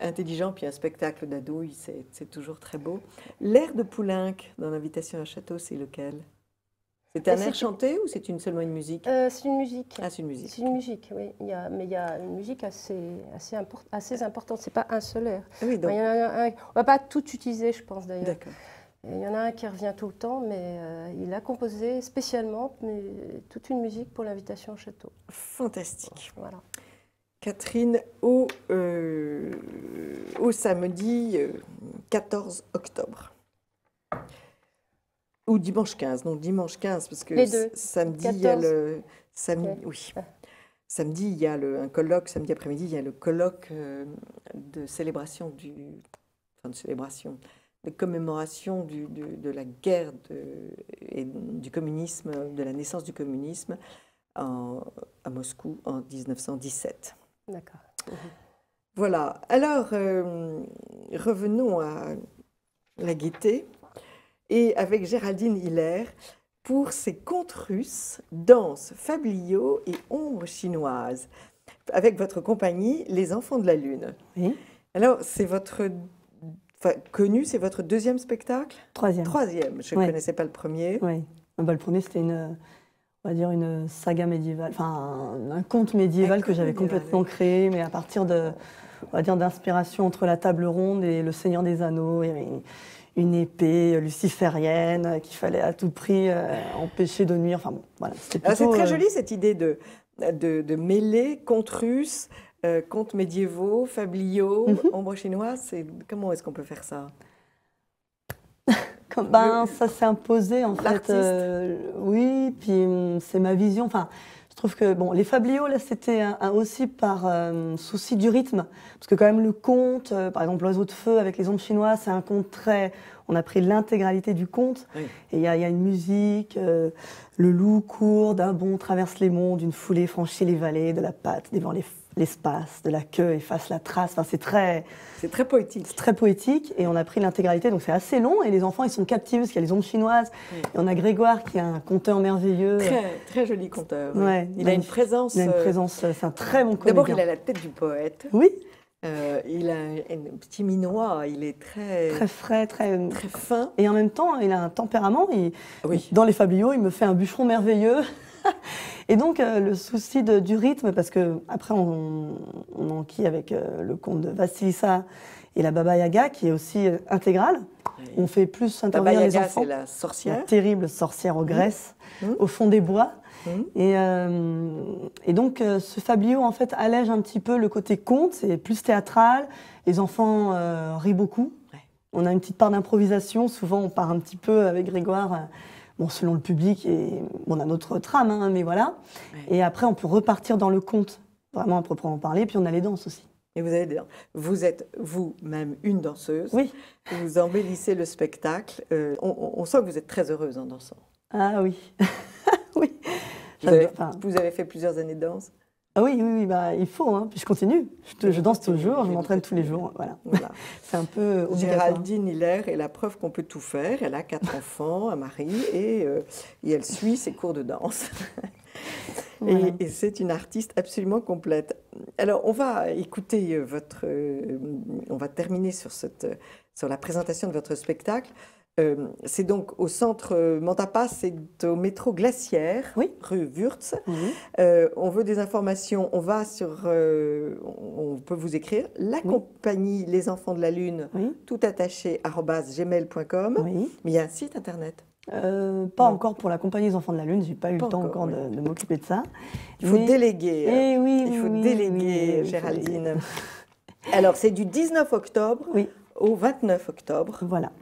[SPEAKER 1] intelligent, puis un spectacle d'adouille, c'est toujours très beau. L'air de Poulenc dans l'Invitation à un château, c'est lequel? C'est un air chanté ou c'est seulement une musique?
[SPEAKER 5] C'est une musique.
[SPEAKER 1] Ah, c'est une musique.
[SPEAKER 5] C'est une musique, oui. Mais il y a une musique assez importante. C'est pas un seul air.
[SPEAKER 1] Oui, donc...
[SPEAKER 5] on ne va pas tout utiliser, je pense d'ailleurs.
[SPEAKER 1] D'accord.
[SPEAKER 5] Il y en a un qui revient tout le temps, mais il a composé spécialement toute une musique pour l'Invitation au château.
[SPEAKER 1] Fantastique.
[SPEAKER 5] Voilà.
[SPEAKER 1] Catherine, au samedi 14 octobre. Ou dimanche 15, donc dimanche 15, parce que
[SPEAKER 5] les deux.
[SPEAKER 1] Samedi,
[SPEAKER 5] 14.
[SPEAKER 1] il y a le...
[SPEAKER 5] Okay.
[SPEAKER 1] Oui. Samedi, il y a un colloque, samedi après-midi, il y a le colloque de célébration de commémoration de la guerre et du communisme, de la naissance du communisme à Moscou en 1917.
[SPEAKER 5] D'accord.
[SPEAKER 1] Voilà. Alors, revenons à la gaieté. Et avec Géraldine Hiller, pour ses contes russes, danse, fabliaux et ombres chinoises, avec votre compagnie, Les Enfants de la Lune.
[SPEAKER 6] Oui.
[SPEAKER 1] Alors, c'est votre... connu, c'est votre deuxième spectacle? Troisième. Je ne connaissais pas le premier.
[SPEAKER 6] Oui. Le premier, c'était on va dire une saga médiévale, enfin un conte médiéval que j'avais complètement créé, mais à partir d'inspiration entre la table ronde et le Seigneur des Anneaux. Il y avait une épée luciférienne qu'il fallait à tout prix empêcher de nuire. Enfin bon, voilà.
[SPEAKER 1] C'est très joli cette idée de mêler contes russes, contes médiévaux, fabliaux, ombres chinoises. Comment est-ce qu'on peut faire ça?
[SPEAKER 6] Ça s'est imposé en fait. Oui, puis c'est ma vision. Enfin, je trouve que les fabliaux là, c'était aussi par souci du rythme, parce que quand même le conte, par exemple l'oiseau de feu avec les ombres chinoises, c'est un conte très. On a pris l'intégralité du conte, oui. Et il y a une musique. Le loup court d'un bond, traverse les monts, d'une foulée franchit les vallées, de la patte devant l'espace, de la queue efface la trace. Enfin, c'est très
[SPEAKER 1] poétique.
[SPEAKER 6] C'est très poétique, et on a pris l'intégralité, donc c'est assez long, et les enfants, ils sont captivés, parce qu'il y a les ombres chinoises, et on a Grégoire, qui est un conteur merveilleux.
[SPEAKER 1] Très joli conteur. Oui.
[SPEAKER 6] Ouais,
[SPEAKER 1] il a une présence...
[SPEAKER 6] Il a une présence, c'est un très bon comédien.
[SPEAKER 1] D'abord, il a la tête du poète.
[SPEAKER 6] Oui.
[SPEAKER 1] Il a un petit minois, il est très
[SPEAKER 6] frais, très
[SPEAKER 1] fin.
[SPEAKER 6] Et en même temps, il a un tempérament.
[SPEAKER 1] Oui.
[SPEAKER 6] Dans les fabliaux, il me fait un bûcheron merveilleux. Et donc, le souci du rythme, parce qu'après, on enquille avec le conte de Vassilissa et la Baba Yaga, qui est aussi intégrale. Oui. On fait plus intervenir les enfants.
[SPEAKER 1] C'est la sorcière.
[SPEAKER 6] La terrible sorcière ogresse, au fond des bois. Et donc, ce fabliau, en fait, allège un petit peu le côté conte, c'est plus théâtral, les enfants rient beaucoup. Ouais. On a une petite part d'improvisation, souvent on part un petit peu avec Grégoire, selon le public, et on a notre trame, mais voilà. Ouais. Et après, on peut repartir dans le conte, vraiment à proprement parler, puis on a les danses aussi.
[SPEAKER 1] Et vous êtes vous-même une danseuse.
[SPEAKER 6] Oui.
[SPEAKER 1] Vous embellissez le spectacle. On sent que vous êtes très heureuse en dansant.
[SPEAKER 6] Ah oui. Oui.
[SPEAKER 1] Vous avez fait plusieurs années de danse?
[SPEAKER 6] Ah oui, il faut. Puis je continue. Je danse toujours, je m'entraîne tous les jours. Voilà. C'est un peu obligatoire.
[SPEAKER 1] Géraldine Hiller est la preuve qu'on peut tout faire. Elle a 4 enfants, un mari, et elle suit ses cours de danse. Voilà. Et c'est une artiste absolument complète. Alors, on va écouter on va terminer sur la présentation de votre spectacle. C'est donc au centre Mantapa, c'est au métro Glacière,
[SPEAKER 6] oui.
[SPEAKER 1] Rue Wurtz. On veut des informations, on peut vous écrire la compagnie Les Enfants de la Lune, tout attaché @gmail.com.
[SPEAKER 6] Oui.
[SPEAKER 1] Mais il y a un site internet.
[SPEAKER 6] Pas encore pour la compagnie Les Enfants de la Lune, j'ai pas eu le temps encore de m'occuper de ça.
[SPEAKER 1] Il faut déléguer.
[SPEAKER 6] Il
[SPEAKER 1] faut déléguer, Géraldine. Alors, c'est du 19 octobre au 29 octobre.
[SPEAKER 6] Voilà.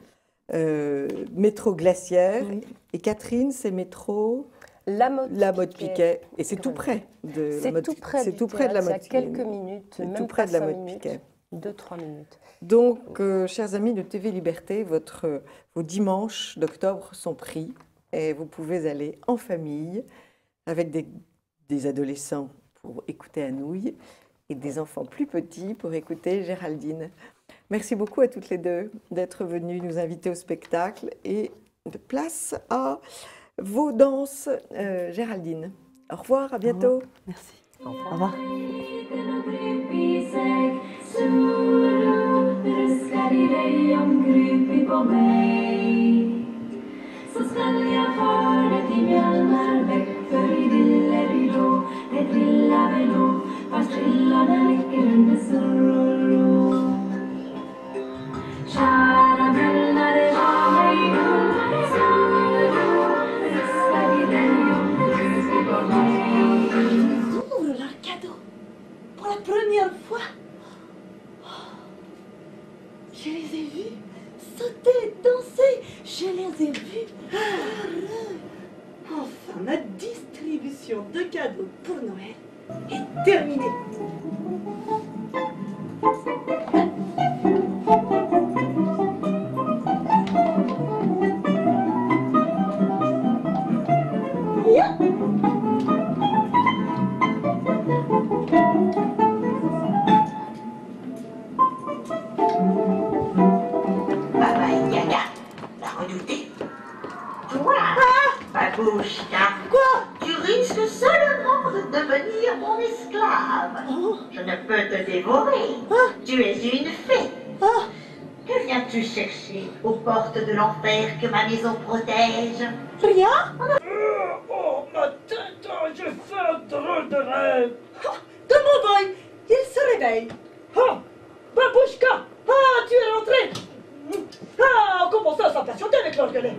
[SPEAKER 1] Métro Glacière. Et Catherine, c'est métro
[SPEAKER 5] La Motte-Piquet.
[SPEAKER 1] Et c'est tout près de
[SPEAKER 5] la Motte-Piquet. C'est tout près de la
[SPEAKER 1] Motte-Piquet.
[SPEAKER 5] Il y a quelques minutes, même
[SPEAKER 1] tout près de la Motte-Piquet.
[SPEAKER 5] 2-3 minutes.
[SPEAKER 1] Donc, chers amis de TV Liberté, vos dimanches d'octobre sont pris et vous pouvez aller en famille avec des adolescents pour écouter Anouilh et des enfants plus petits pour écouter Géraldine. Merci beaucoup à toutes les deux d'être venues nous inviter au spectacle et de place à vos danses, Géraldine. Au revoir, à bientôt.
[SPEAKER 6] Merci. Au revoir.
[SPEAKER 7] Så skall jag för det till Mjölnar väck, för i Dillerilå, det trillar väl då, fast trillarna räcker under surr och rå. Kära Mjölnar, det var mig gull, surr, det ska vi dig om du på mig.
[SPEAKER 8] Ouvre leur cadeau, pour la première fois. Je les ai vus sauter, danser, je les ai vus heureux. Enfin, ma distribution de cadeaux pour Noël est terminée. Yeah.
[SPEAKER 9] Babouchka,
[SPEAKER 8] quoi?
[SPEAKER 9] Tu risques seulement de devenir mon esclave.
[SPEAKER 8] Oh.
[SPEAKER 9] Je ne peux te dévorer.
[SPEAKER 8] Ah.
[SPEAKER 9] Tu es une fée.
[SPEAKER 8] Ah.
[SPEAKER 9] Que viens-tu chercher aux portes de l'enfer que ma maison protège?
[SPEAKER 8] Rien?
[SPEAKER 10] Oh, ma tête, j'ai fait un drôle de rêve.
[SPEAKER 8] De mon boy, il se réveille.
[SPEAKER 10] Ah, Babouchka, ah, tu es rentrée. Ah, on commence à s'impatienter avec l'orguelet.